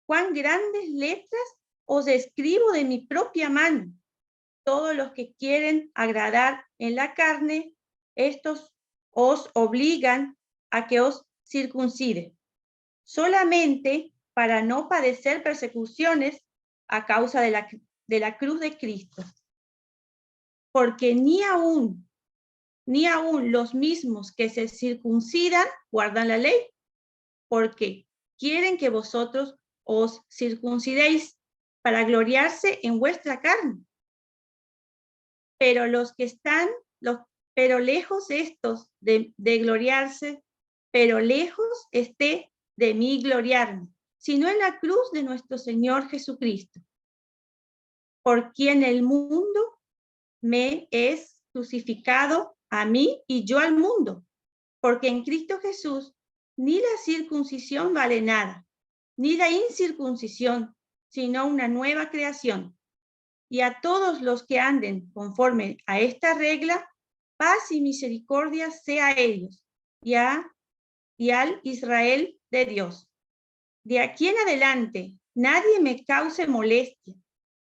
cuán grandes letras os escribo de mi propia mano. Todos los que quieren agradar en la carne, estos os obligan a que os circuncide, solamente para no padecer persecuciones a causa de la cruz de Cristo. Porque ni aún los mismos que se circuncidan guardan la ley, porque quieren que vosotros os circuncidéis para gloriarse en vuestra carne. Pero pero lejos estos de gloriarse, pero lejos esté de mí gloriarme, sino en la cruz de nuestro Señor Jesucristo, por quien el mundo me es crucificado a mí y yo al mundo, porque en Cristo Jesús ni la circuncisión vale nada, ni la incircuncisión, sino una nueva creación. Y a todos los que anden conforme a esta regla, paz y misericordia sea a ellos y al Israel de Dios. De aquí en adelante, nadie me cause molestia,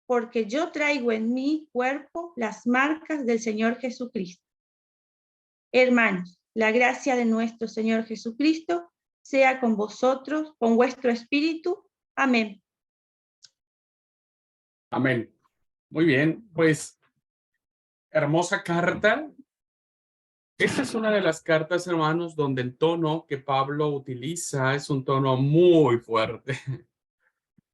porque yo traigo en mi cuerpo las marcas del Señor Jesucristo. Hermanos, la gracia de nuestro Señor Jesucristo sea con vosotros, con vuestro espíritu. Amén. Amén. Muy bien, pues hermosa carta. Esta es una de las cartas, hermanos, donde el tono que Pablo utiliza es un tono muy fuerte.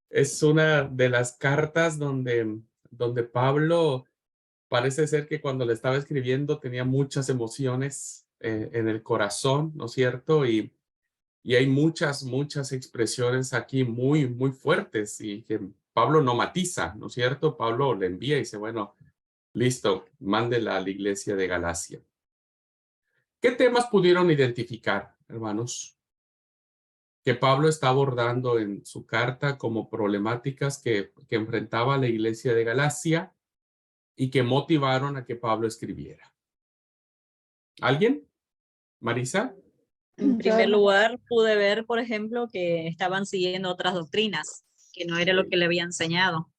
Es una de las cartas donde Pablo parece ser que cuando le estaba escribiendo tenía muchas emociones en el corazón, ¿no es cierto? Y hay muchas expresiones aquí muy fuertes y que Pablo no matiza, ¿no es cierto? Pablo le envía y dice, bueno, listo, mándela a la iglesia de Galacia. ¿Qué temas pudieron identificar, hermanos? que Pablo está abordando en su carta como problemáticas que enfrentaba la iglesia de Galacia y que motivaron a que Pablo escribiera. ¿Alguien? ¿Marisa? En Yo, primer hermana. lugar, pude ver, por ejemplo, que estaban siguiendo otras doctrinas, que no era lo que le había enseñado.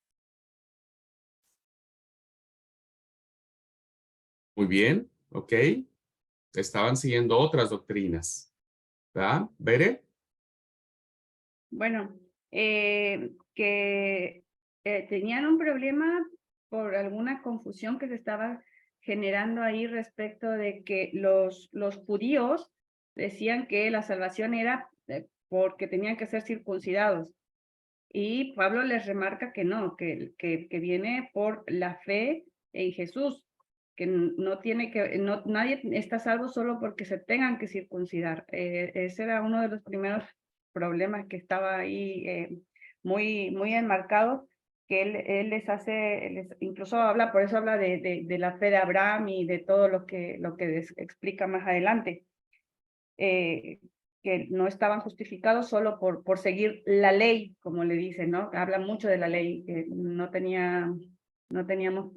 Muy bien, ok. Estaban siguiendo otras doctrinas. ¿Verdad? ¿Bere? Bueno, que tenían un problema por alguna confusión que se estaba generando ahí respecto de que los judíos decían que la salvación era porque tenían que ser circuncidados. Y Pablo les remarca que no, que viene por la fe en Jesús, que no tiene que, no, nadie está salvo solo porque se tengan que circuncidar. Ese era uno de los primeros problemas que estaba ahí muy enmarcado, que él les hace, incluso habla, por eso habla de la fe de Abraham y de todo lo que explica más adelante. Que no estaban justificados solo por seguir la ley, como le dicen, ¿no? Habla mucho de la ley, que no teníamos,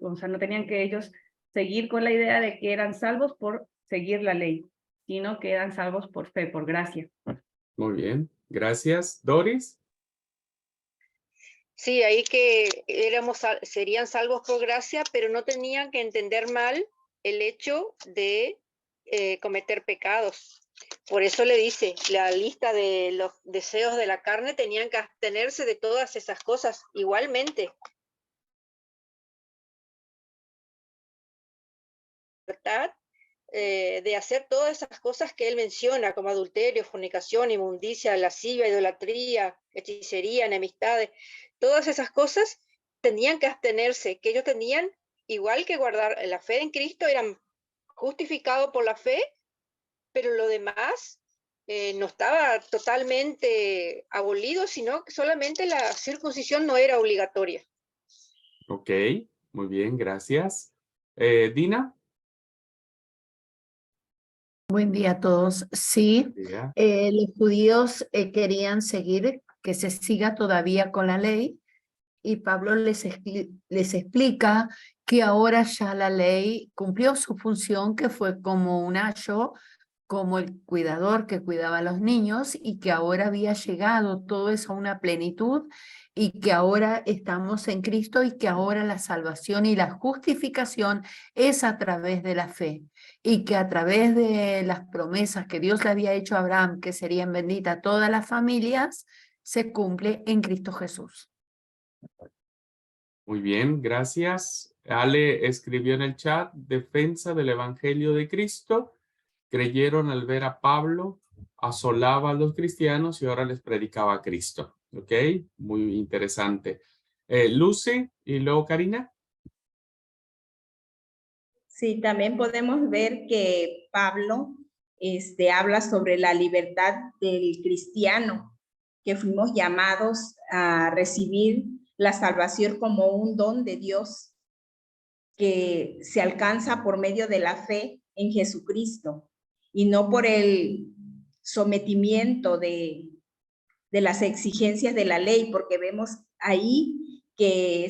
o sea, no tenían que ellos seguir con la idea de que eran salvos por seguir la ley, sino que eran salvos por fe, por gracia. Muy bien, gracias. ¿Doris? Sí, ahí que serían salvos por gracia, pero no tenían que entender mal el hecho de cometer pecados. Por eso le dice, la lista de los deseos de la carne tenían que abstenerse de todas esas cosas igualmente. De hacer todas esas cosas que él menciona, como adulterio, fornicación, inmundicia, lascivia, idolatría, hechicería, enemistades, todas esas cosas tenían que abstenerse, que ellos tenían, igual que guardar la fe en Cristo, eran justificados por la fe, pero lo demás no estaba totalmente abolido, sino que solamente la circuncisión no era obligatoria. Ok, muy bien, gracias. Dina? Buen día a todos. Sí, Ya. los judíos querían seguir, que se siga todavía con la ley, y Pablo les explica que ahora ya la ley cumplió su función, que fue como un ayo, como el cuidador que cuidaba a los niños, y que ahora había llegado todo eso a una plenitud, y que ahora estamos en Cristo, y que ahora la salvación y la justificación es a través de la fe, y que a través de las promesas que Dios le había hecho a Abraham, que serían benditas todas las familias, se cumple en Cristo Jesús. Muy bien, gracias. Ale escribió en el chat, defensa del Evangelio de Cristo. Creyeron al ver a Pablo, asolaba a los cristianos y ahora les predicaba a Cristo. ¿Ok? Muy interesante. Lucy y luego Karina. Sí, también podemos ver que Pablo habla sobre la libertad del cristiano, que fuimos llamados a recibir la salvación como un don de Dios que se alcanza por medio de la fe en Jesucristo y no por el sometimiento de las exigencias de la ley, porque vemos ahí que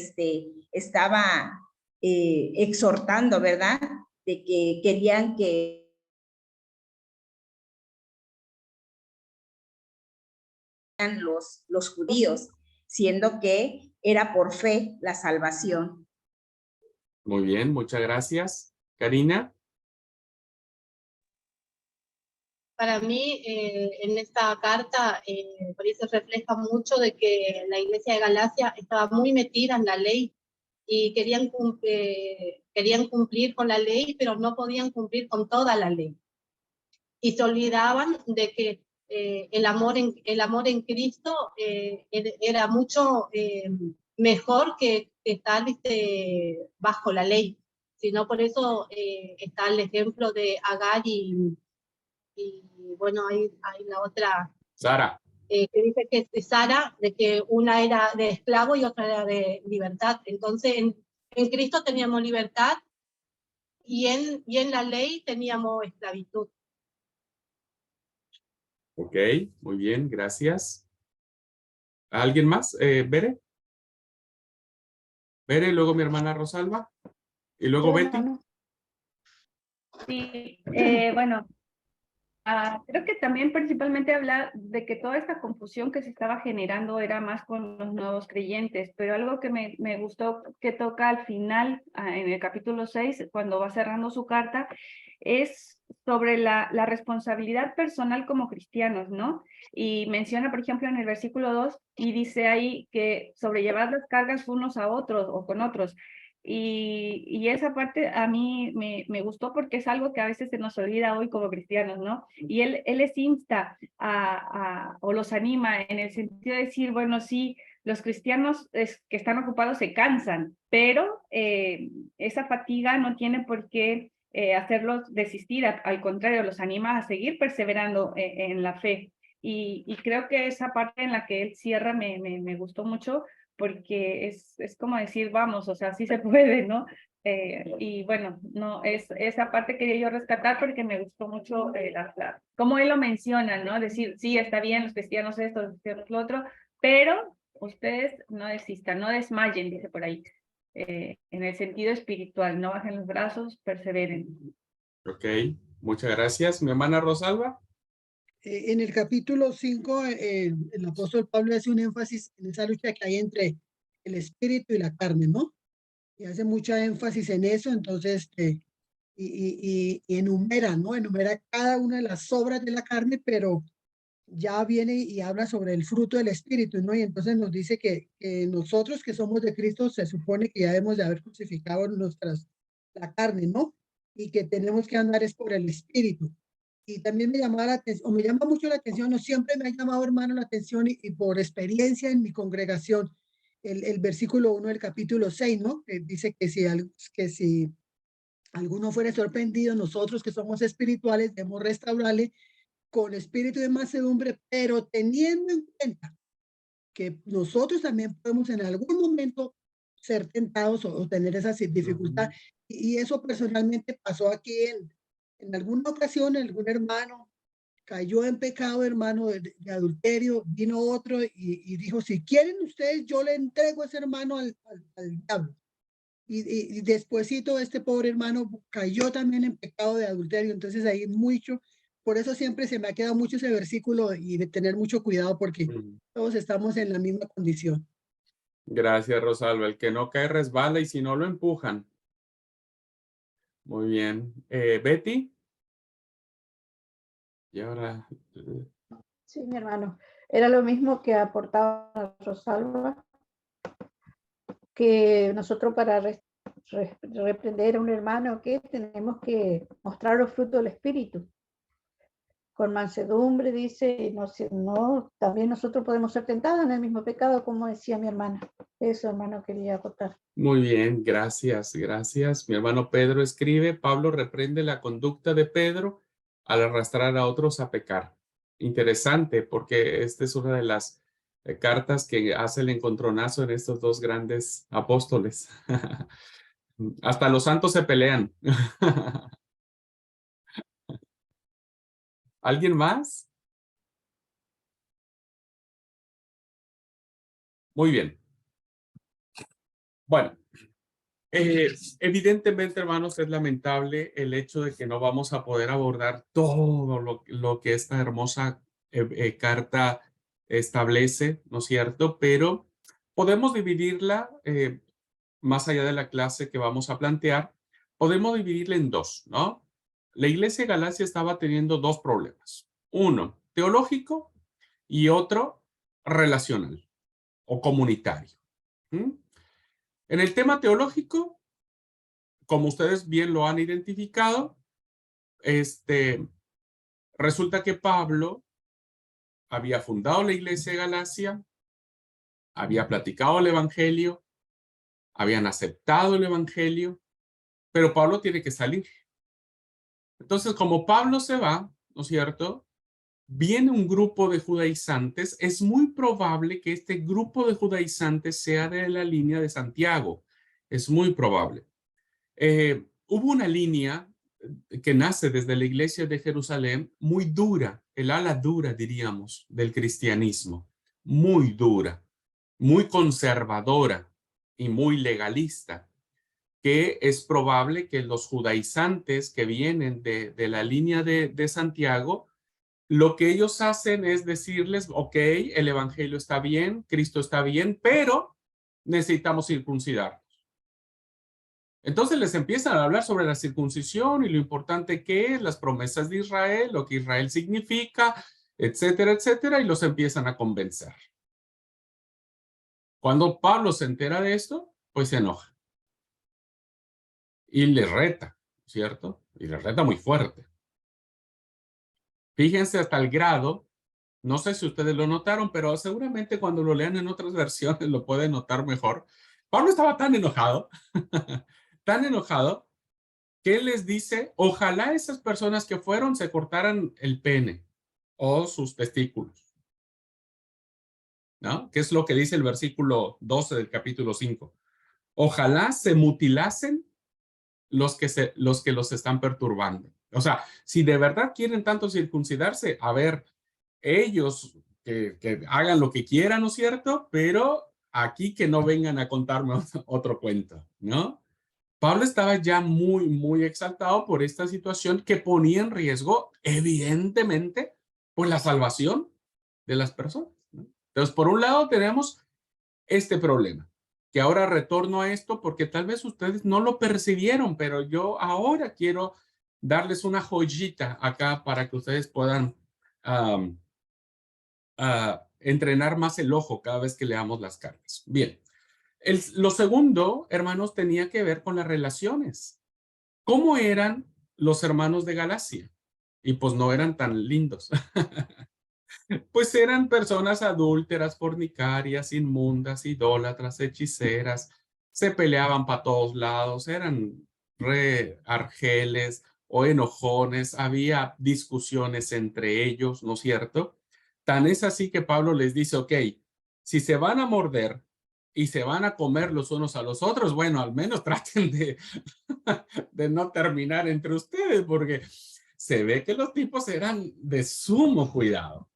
estaba exhortando, ¿verdad? De que querían que los judíos, siendo que era por fe la salvación. Muy bien, muchas gracias. Karina. Para mí, en esta carta, por eso refleja mucho de que la iglesia de Galacia estaba muy metida en la ley y querían cumplir con la ley, pero no podían cumplir con toda la ley. Y se olvidaban de que el amor en Cristo era mucho mejor que estar bajo la ley. Sino por eso está el ejemplo de Agar y bueno, hay la otra, Sara. que dice que es Sara, de que una era de esclavo y otra era de libertad. Entonces, en Cristo teníamos libertad y en la ley teníamos esclavitud. Ok, muy bien, gracias. ¿Alguien más? ¿Bere? Bere, luego mi hermana Rosalba. Y luego Yo, Betty. hermano. Sí, bueno, creo que también principalmente habla de que toda esta confusión que se estaba generando era más con los nuevos creyentes, pero algo que me gustó que toca al final, en el capítulo 6, cuando va cerrando su carta, es sobre la responsabilidad personal como cristianos, ¿no? Y menciona, por ejemplo, en el versículo 2, y dice ahí que sobrellevar las cargas unos a otros o con otros. Y esa parte a mí me gustó porque es algo que a veces se nos olvida hoy como cristianos, ¿no? Y él les insta o los anima en el sentido de decir, bueno, sí, los cristianos que están ocupados se cansan, pero esa fatiga no tiene por qué hacerlos desistir, al contrario, los anima a seguir perseverando en la fe. Y creo que esa parte en la que él cierra me gustó mucho, porque es como decir, vamos, o sea, sí se puede, ¿no? Y bueno, no, esa parte quería yo rescatar porque me gustó mucho cómo él lo menciona, ¿no? Decir, sí, está bien, los cristianos esto, los cristianos lo otro, pero ustedes no desistan, no desmayen, dice por ahí, en el sentido espiritual, no bajen los brazos, perseveren. Ok, muchas gracias. Mi hermana Rosalba. En el capítulo 5, el apóstol Pablo hace un énfasis en esa lucha que hay entre el espíritu y la carne, ¿no? Y hace mucha énfasis en eso, entonces, y enumera, ¿no? Enumera cada una de las obras de la carne, pero ya viene y habla sobre el fruto del espíritu, ¿no? Y entonces nos dice que nosotros que somos de Cristo se supone que ya debemos de haber crucificado la carne, ¿no? Y que tenemos que andar es por el espíritu. Y también me llamaba la atención, o me llama mucho la atención, no siempre me ha llamado, hermano, la atención y por experiencia en mi congregación, el versículo 1 del capítulo 6, ¿no? Que dice que si alguno fuere sorprendido, nosotros que somos espirituales debemos restaurarle con espíritu de mansedumbre, pero teniendo en cuenta que nosotros también podemos en algún momento ser tentados o tener esa dificultad. Y eso personalmente pasó aquí en alguna ocasión, algún hermano cayó en pecado, hermano, de adulterio, vino otro y dijo, si quieren ustedes, yo le entrego a ese hermano al diablo. Y despuésito este pobre hermano cayó también en pecado de adulterio, entonces ahí mucho, por eso siempre se me ha quedado mucho ese versículo y de tener mucho cuidado porque todos estamos en la misma condición. Gracias, Rosalba. El que no cae resbala y si no lo empujan. Muy bien. Betty. Y ahora. Sí, mi hermano. Era lo mismo que aportaba Rosalba, que nosotros para reprender a un hermano que tenemos que mostrar los frutos del espíritu. Con mansedumbre, dice, no, también nosotros podemos ser tentados en el mismo pecado, como decía mi hermana. Eso, hermano, quería aportar. Muy bien, gracias, gracias. Mi hermano Pedro escribe, Pablo reprende la conducta de Pedro al arrastrar a otros a pecar. Interesante, porque esta es una de las cartas que hace el encontronazo en estos dos grandes apóstoles. Hasta los santos se pelean. ¿Alguien más? Muy bien. Bueno, evidentemente, hermanos, es lamentable el hecho de que no vamos a poder abordar todo lo que esta hermosa carta establece, ¿no es cierto? Pero podemos dividirla, más allá de la clase que vamos a plantear, podemos dividirla en dos, ¿no? La iglesia de Galacia estaba teniendo dos problemas. Uno, teológico y otro, relacional o comunitario. ¿Mm? En el tema teológico, como ustedes bien lo han identificado, resulta que Pablo había fundado la iglesia de Galacia, había platicado el evangelio, habían aceptado el evangelio, pero Pablo tiene que salir. Entonces, como Pablo se va, ¿no es cierto? Viene un grupo de judaizantes, es muy probable que este grupo de judaizantes sea de la línea de Santiago, es muy probable. Hubo una línea que nace desde la iglesia de Jerusalén, muy dura, el ala dura, diríamos, del cristianismo, muy dura, muy conservadora y muy legalista, que es probable que los judaizantes que vienen de la línea de Santiago, lo que ellos hacen es decirles, ok, el evangelio está bien, Cristo está bien, pero necesitamos circuncidar. Entonces les empiezan a hablar sobre la circuncisión y lo importante que es, las promesas de Israel, lo que Israel significa, etcétera, etcétera, y los empiezan a convencer. Cuando Pablo se entera de esto, pues se enoja. Y le reta, ¿cierto? Y le reta muy fuerte. Fíjense hasta el grado, no sé si ustedes lo notaron, pero seguramente cuando lo lean en otras versiones lo pueden notar mejor. Pablo estaba tan enojado, tan enojado, que él les dice, ojalá esas personas que fueron se cortaran el pene o sus testículos, ¿no? Que es lo que dice el versículo 12 del capítulo 5. Ojalá se mutilasen los que los están perturbando. O sea, si de verdad quieren tanto circuncidarse, a ver, ellos que hagan lo que quieran, ¿no es cierto? Pero aquí que no vengan a contarme otro cuento, ¿no? Pablo estaba ya muy, muy exaltado por esta situación que ponía en riesgo, evidentemente, pues la salvación de las personas, ¿no? Entonces, por un lado tenemos este problema, que ahora retorno a esto porque tal vez ustedes no lo percibieron, pero yo ahora quiero darles una joyita acá para que ustedes puedan entrenar más el ojo cada vez que leamos las cartas. Bien. Lo segundo, hermanos, tenía que ver con las relaciones. ¿Cómo eran los hermanos de Galacia? Y pues no eran tan lindos. Pues eran personas adúlteras, fornicarias, inmundas, idólatras, hechiceras, se peleaban para todos lados, eran re argeles o enojones, había discusiones entre ellos, ¿no es cierto? Tan es así que Pablo les dice, ok, si se van a morder y se van a comer los unos a los otros, bueno, al menos traten de no terminar entre ustedes, porque se ve que los tipos eran de sumo cuidado.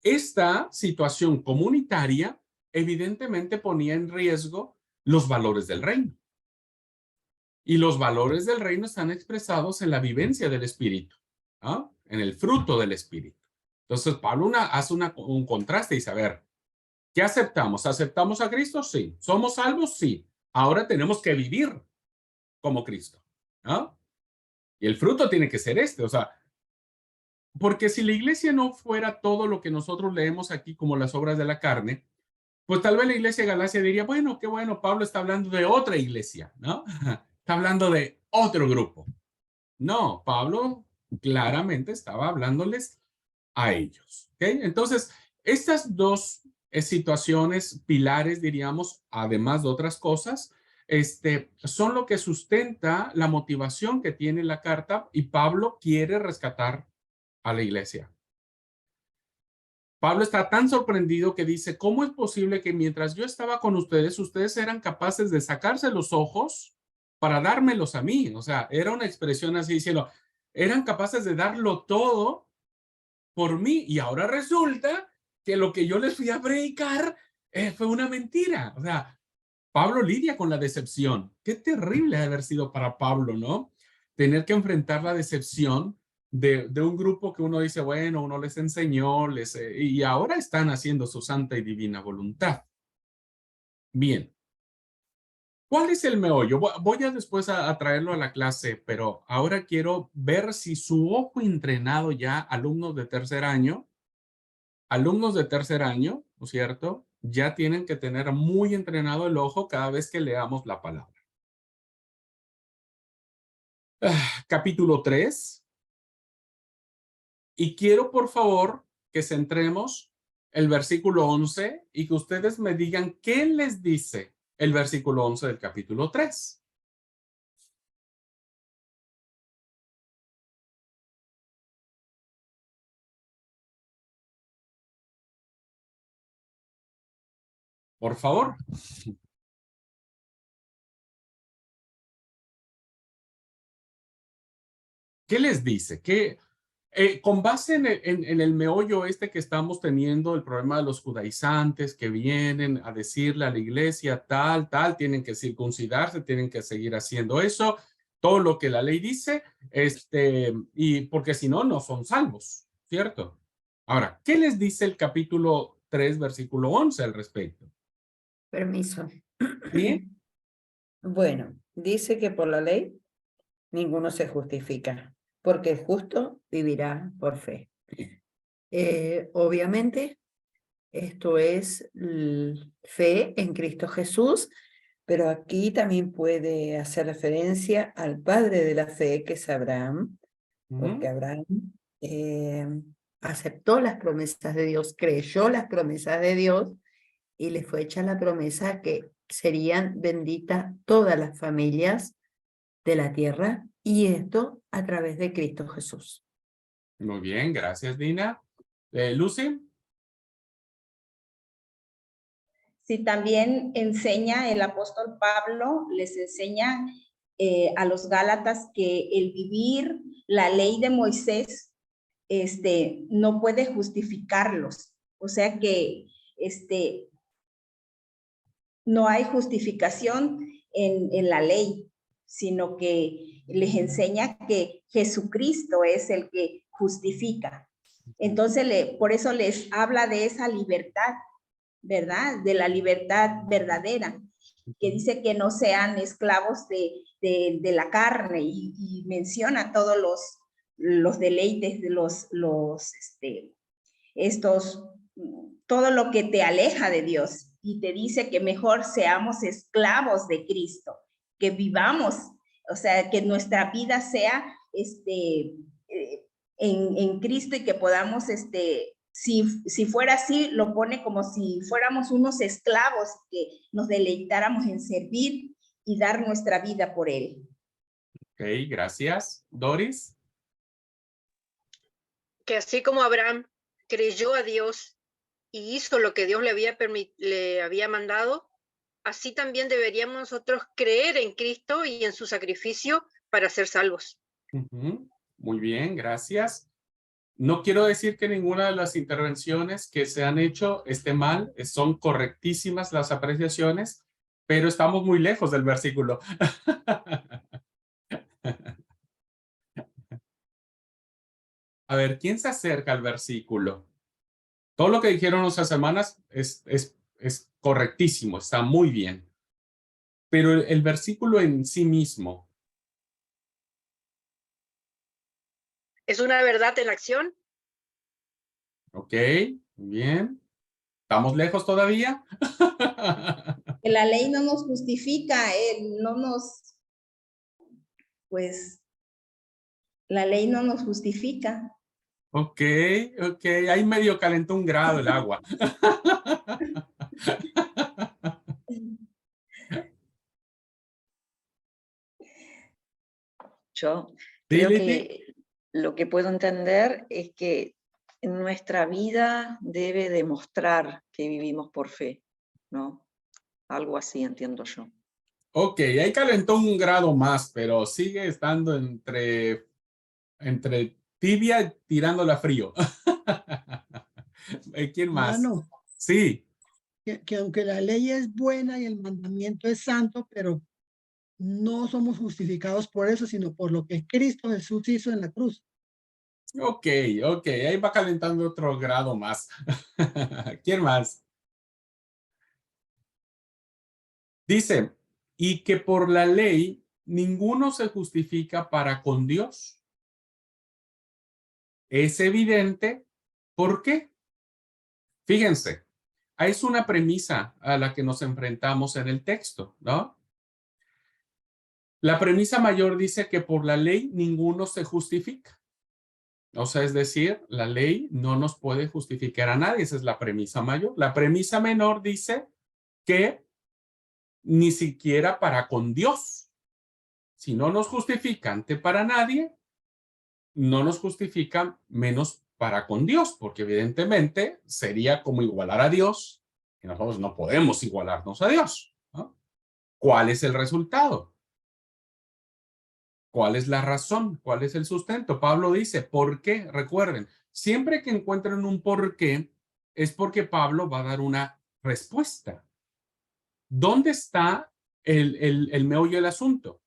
Esta situación comunitaria evidentemente ponía en riesgo los valores del reino. Y los valores del reino están expresados en la vivencia del Espíritu, ¿ah? En el fruto del Espíritu. Entonces, Pablo hace un contraste y dice, a ver, ¿qué aceptamos? ¿Aceptamos a Cristo? Sí. ¿Somos salvos? Sí. Ahora tenemos que vivir como Cristo, ¿no? Y el fruto tiene que ser este, o sea, porque si la iglesia no fuera todo lo que nosotros leemos aquí como las obras de la carne, pues tal vez la iglesia de Galacia diría, bueno, qué bueno, Pablo está hablando de otra iglesia, ¿no? Está hablando de otro grupo. No, Pablo claramente estaba hablándoles a ellos, ¿ok? Entonces, estas dos situaciones pilares, diríamos, además de otras cosas, son lo que sustenta la motivación que tiene la carta y Pablo quiere rescatar a la iglesia. Pablo está tan sorprendido que dice, ¿cómo es posible que mientras yo estaba con ustedes, ustedes eran capaces de sacarse los ojos para dármelos a mí? O sea, era una expresión así diciendo, eran capaces de darlo todo por mí y ahora resulta que lo que yo les fui a predicar fue una mentira. O sea, Pablo lidia con la decepción. Qué terrible haber sido para Pablo, ¿no? Tener que enfrentar la decepción de un grupo que uno dice, bueno, uno les enseñó, y ahora están haciendo su santa y divina voluntad. Bien. ¿Cuál es el meollo? Voy a después a traerlo a la clase, pero ahora quiero ver si su ojo entrenado ya, alumnos de tercer año, ¿no es cierto? Ya tienen que tener muy entrenado el ojo cada vez que leamos la palabra. Capítulo 3. Y quiero, por favor, que centremos el versículo 11 y que ustedes me digan qué les dice el versículo 11 del capítulo 3. Por favor. ¿Qué les dice? Con base en el meollo que estamos teniendo, el problema de los judaizantes que vienen a decirle a la iglesia tal, tienen que circuncidarse, tienen que seguir haciendo eso, todo lo que la ley dice, y porque si no, no son salvos, ¿cierto? Ahora, ¿qué les dice el capítulo 3, versículo 11 al respecto? Permiso. ¿Sí? Bueno, dice que por la ley ninguno se justifica, porque el justo vivirá por fe. Obviamente, esto es fe en Cristo Jesús, pero aquí también puede hacer referencia al padre de la fe, que es Abraham, porque Abraham aceptó las promesas de Dios, creyó las promesas de Dios, y le fue hecha la promesa que serían benditas todas las familias de la tierra, y esto a través de Cristo Jesús. Muy bien, gracias, Dina. Lucy. Sí, también enseña el apóstol Pablo, les enseña a los Gálatas que el vivir la ley de Moisés no puede justificarlos. O sea que no hay justificación en la ley, sino que les enseña que Jesucristo es el que justifica. Entonces, por eso les habla de esa libertad, ¿verdad? De la libertad verdadera, que dice que no sean esclavos de la carne, y menciona todos los deleites de todo lo que te aleja de Dios, y te dice que mejor seamos esclavos de Cristo, que vivamos, o sea, que nuestra vida sea en Cristo, y que podamos, si fuera así, lo pone como si fuéramos unos esclavos, que nos deleitáramos en servir y dar nuestra vida por Él. Ok, gracias. Doris. Que así como Abraham creyó a Dios y hizo lo que Dios le había mandado, así también deberíamos nosotros creer en Cristo y en su sacrificio para ser salvos. Muy bien, gracias. No quiero decir que ninguna de las intervenciones que se han hecho esté mal, son correctísimas las apreciaciones, pero estamos muy lejos del versículo. A ver, ¿quién se acerca al versículo? Todo lo que dijeron nuestras hermanas es correctísimo, está muy bien. Pero el versículo en sí mismo. ¿Es una verdad en acción? Ok, Bien. ¿Estamos lejos todavía? Que la ley no nos justifica, la ley no nos justifica. Ok. Ahí medio calentó 1 grado el agua. Yo Sí, creo Lili. que lo que puedo entender es que nuestra vida debe demostrar que vivimos por fe, ¿no? Algo así entiendo yo. Ok, ahí calentó 1 grado más, pero sigue estando entre tibia y tirándola a frío. ¿Quién más? Hermano, Sí. que aunque la ley es buena y el mandamiento es santo, pero no somos justificados por eso, sino por lo que Cristo Jesús hizo en la cruz. Ok, ahí va calentando otro grado más. ¿Quién más? Dice, y que por la ley ninguno se justifica para con Dios. Es evidente. ¿Por qué? Fíjense, es una premisa a la que nos enfrentamos en el texto, ¿no? La premisa mayor dice que por la ley ninguno se justifica. O sea, es decir, la ley no nos puede justificar a nadie. Esa es la premisa mayor. La premisa menor dice que ni siquiera para con Dios. Si no nos justifica ante para nadie, no nos justifica menos para con Dios, porque evidentemente sería como igualar a Dios, y nosotros no podemos igualarnos a Dios, ¿no? ¿Cuál es el resultado? ¿Cuál es la razón? ¿Cuál es el sustento? Pablo dice, ¿por qué? Recuerden, siempre que encuentren un por qué, es porque Pablo va a dar una respuesta. ¿Dónde está el meollo del asunto?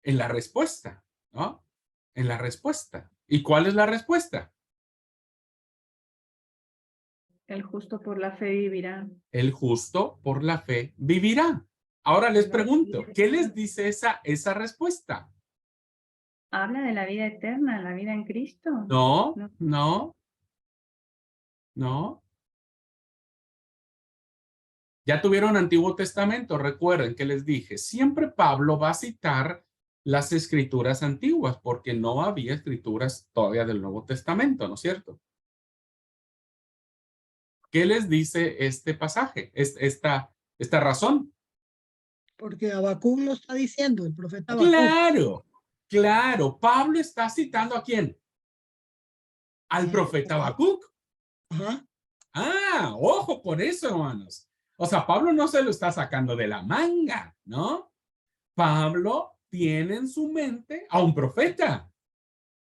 En la respuesta, ¿no? En la respuesta. ¿Y cuál es la respuesta? El justo por la fe vivirá. El justo por la fe vivirá. Ahora les pregunto, ¿qué les dice esa respuesta? Habla de la vida eterna, la vida en Cristo. No, no, no. Ya tuvieron Antiguo Testamento, recuerden que les dije, siempre Pablo va a citar las escrituras antiguas, porque no había escrituras todavía del Nuevo Testamento, ¿no es cierto? ¿Qué les dice este pasaje, esta razón? Porque Habacuc lo está diciendo, el profeta Habacuc. Claro, claro. Pablo está citando ¿a quién? Al profeta Habacuc. Ajá. Ah, ojo con eso, hermanos. O sea, Pablo no se lo está sacando de la manga, ¿no? Pablo tiene en su mente a un profeta.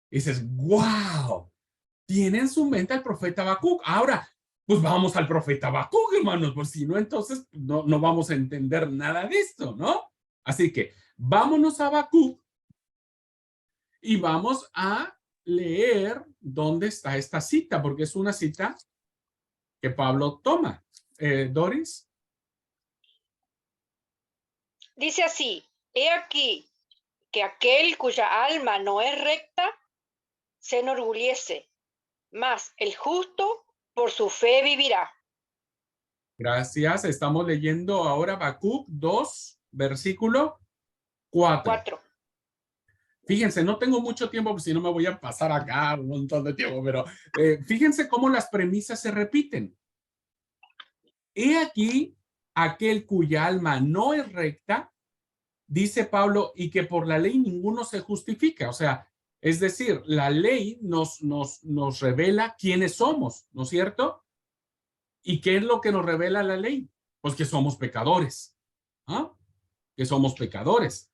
Y dices, wow, tiene en su mente al profeta Habacuc. Ahora, pues vamos al profeta Habacuc, hermanos, por si no, entonces no vamos a entender nada de esto, ¿no? Así que vámonos a Habacuc y vamos a leer dónde está esta cita, porque es una cita que Pablo toma. Doris. Dice así, he aquí que aquel cuya alma no es recta se enorgullece, mas el justo por su fe vivirá. Gracias. Estamos leyendo ahora Habacuc 2, versículo 4. Fíjense, no tengo mucho tiempo, porque si no me voy a pasar acá un montón de tiempo, pero fíjense cómo las premisas se repiten. He aquí aquel cuya alma no es recta, dice Pablo, y que por la ley ninguno se justifica. O sea, es decir, la ley nos revela quiénes somos, ¿no es cierto? ¿Y qué es lo que nos revela la ley? Pues que somos pecadores. ¿Ah? Que somos pecadores.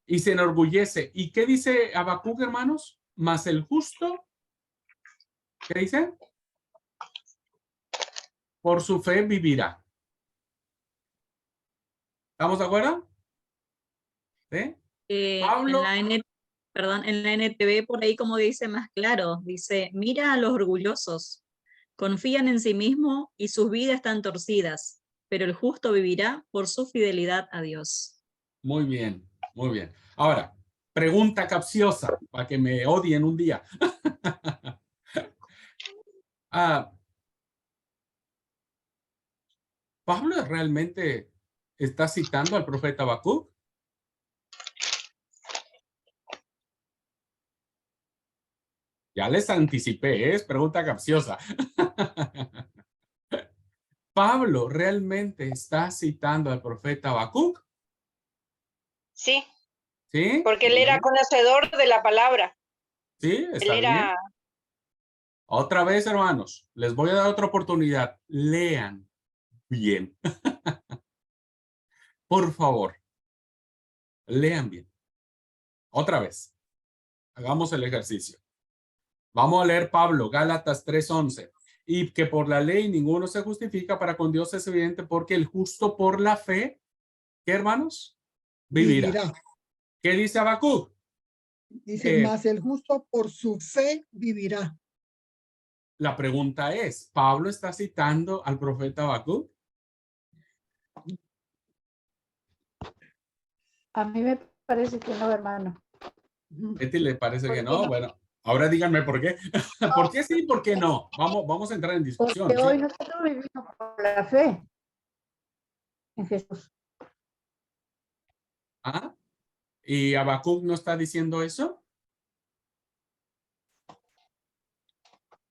Y se enorgullece. ¿Y qué dice Habacuc, hermanos? Mas el justo, ¿qué dice? Por su fe vivirá. ¿Estamos de acuerdo? ¿Sí? Pablo. En la NTV por ahí como dice más claro, dice, mira a los orgullosos, confían en sí mismos y sus vidas están torcidas, pero el justo vivirá por su fidelidad a Dios. Muy bien, muy bien. Ahora, pregunta capciosa, para que me odien un día. ¿Pablo realmente está citando al profeta Habacuc? Ya les anticipé, es pregunta capciosa. ¿Pablo realmente está citando al profeta Habacuc? Sí. ¿Sí? Porque él era conocedor de la palabra. Sí, está bien. Otra vez, hermanos, les voy a dar otra oportunidad. Lean bien. Por favor, lean bien. Otra vez. Hagamos el ejercicio. Vamos a leer Pablo, Gálatas 3:11. Y que por la ley ninguno se justifica, para con Dios es evidente, porque el justo por la fe, ¿qué, hermanos? Vivirá. ¿Qué dice Habacuc? Dice, mas el justo por su fe vivirá. La pregunta es, ¿Pablo está citando al profeta Habacuc? A mí me parece que no, hermano. ¿Betty le parece que no? Bueno, ahora díganme por qué. ¿Por qué sí y por qué no? Vamos a entrar en discusión. Porque hoy nosotros vivimos por la fe en Jesús. ¿Ah? ¿Y Habacuc no está diciendo eso?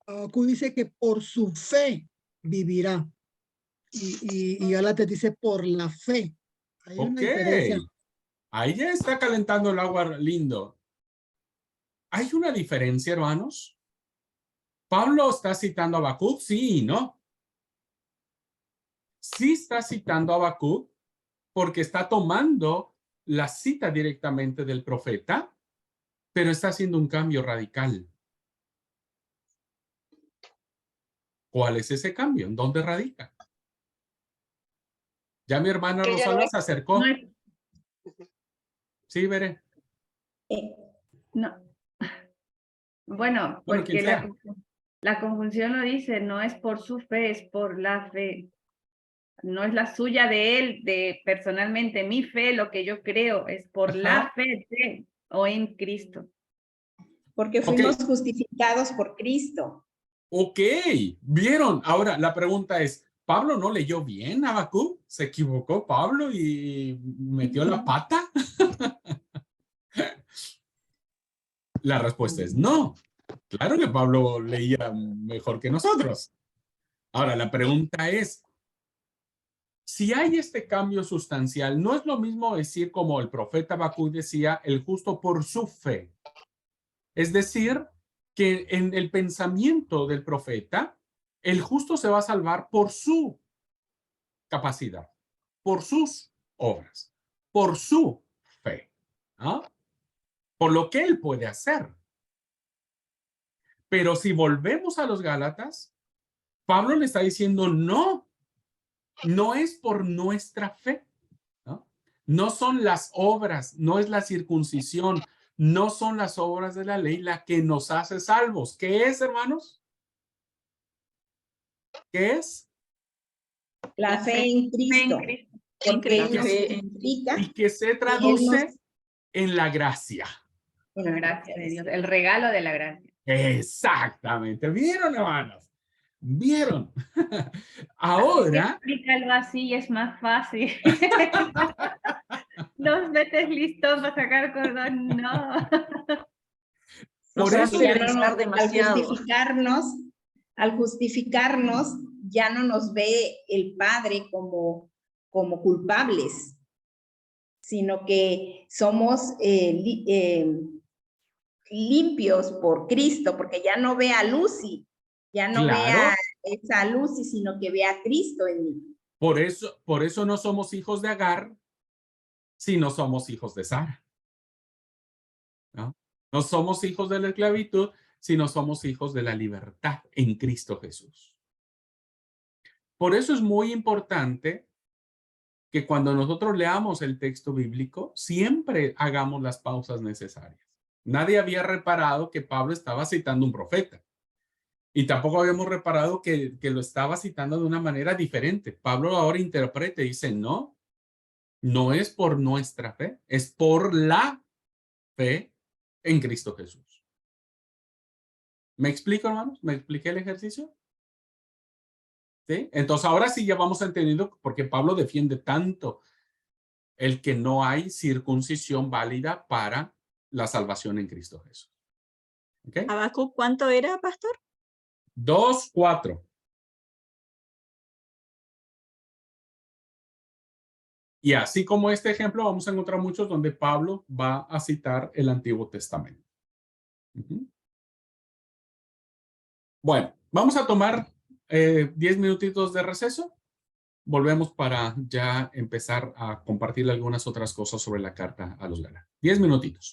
Habacuc dice que por su fe vivirá. Y Gálatas dice por la fe. Hay una diferencia. Ahí ya está calentando el agua lindo. ¿Hay una diferencia, hermanos? ¿Pablo está citando a Habacuc? Sí y no. Sí está citando a Habacuc porque está tomando la cita directamente del profeta, pero está haciendo un cambio radical. ¿Cuál es ese cambio? ¿En dónde radica? Ya mi hermana Que ya no Rosalba es- se acercó. No es- Sí, veré. no. Bueno, Bueno, quien porque sea. la conjunción lo dice, no es por su fe, es por la fe. No es la suya de él, de personalmente mi fe, lo que yo creo, es por la Ajá. fe de o en Cristo. Porque Ok. fuimos justificados por Cristo. Ok, vieron. Ahora la pregunta es, ¿Pablo no leyó bien Habacuc? ¿Se equivocó Pablo y metió la pata? La respuesta es no. Claro que Pablo leía mejor que nosotros. Ahora la pregunta es, si hay este cambio sustancial, no es lo mismo decir como el profeta Habacuc decía, el justo por su fe. Es decir, que en el pensamiento del profeta, el justo se va a salvar por su capacidad, por sus obras, por su fe, ¿no? Por lo que él puede hacer. Pero si volvemos a los Gálatas, Pablo le está diciendo no, no es por nuestra fe, ¿no? No son las obras, no es la circuncisión, no son las obras de la ley la que nos hace salvos. ¿Qué es, hermanos? ¿Qué es? La fe en Cristo. Porque La Él nos fe justifica Y que se y Él traduce en la gracia. La gracia de Dios, el regalo de la gracia. Exactamente. ¿Vieron, hermanos? ¿Vieron? Ahora, Explícalo así y es más fácil. 2 veces listo para sacar cordón, no. no por se va a eso, finalizar demasiado. al justificarnos, ya no nos ve el Padre como culpables, sino que somos limpios por Cristo, porque ya no ve a Lucy, ya no ve claro, a esa Lucy, sino que ve a Cristo en mí. por eso no somos hijos de Agar, sino somos hijos de Sara. ¿No? No somos hijos de la esclavitud, sino somos hijos de la libertad en Cristo Jesús. Por eso es muy importante que cuando nosotros leamos el texto bíblico, siempre hagamos las pausas necesarias. Nadie había reparado que Pablo estaba citando un profeta. Y tampoco habíamos reparado que lo estaba citando de una manera diferente. Pablo ahora interpreta y dice, no, no es por nuestra fe, es por la fe en Cristo Jesús. ¿Me explico, hermanos? ¿Me expliqué el ejercicio? ¿Sí? Entonces ahora sí ya vamos entendiendo por qué Pablo defiende tanto el que no hay circuncisión válida para la salvación en Cristo Jesús. ¿Ok? Habacuc, ¿cuánto era, pastor? 2:4. Y así como este ejemplo, vamos a encontrar muchos donde Pablo va a citar el Antiguo Testamento. Bueno, vamos a tomar 10 minutitos de receso. Volvemos para ya empezar a compartir algunas otras cosas sobre la carta a los Gálatas. 10 minutitos.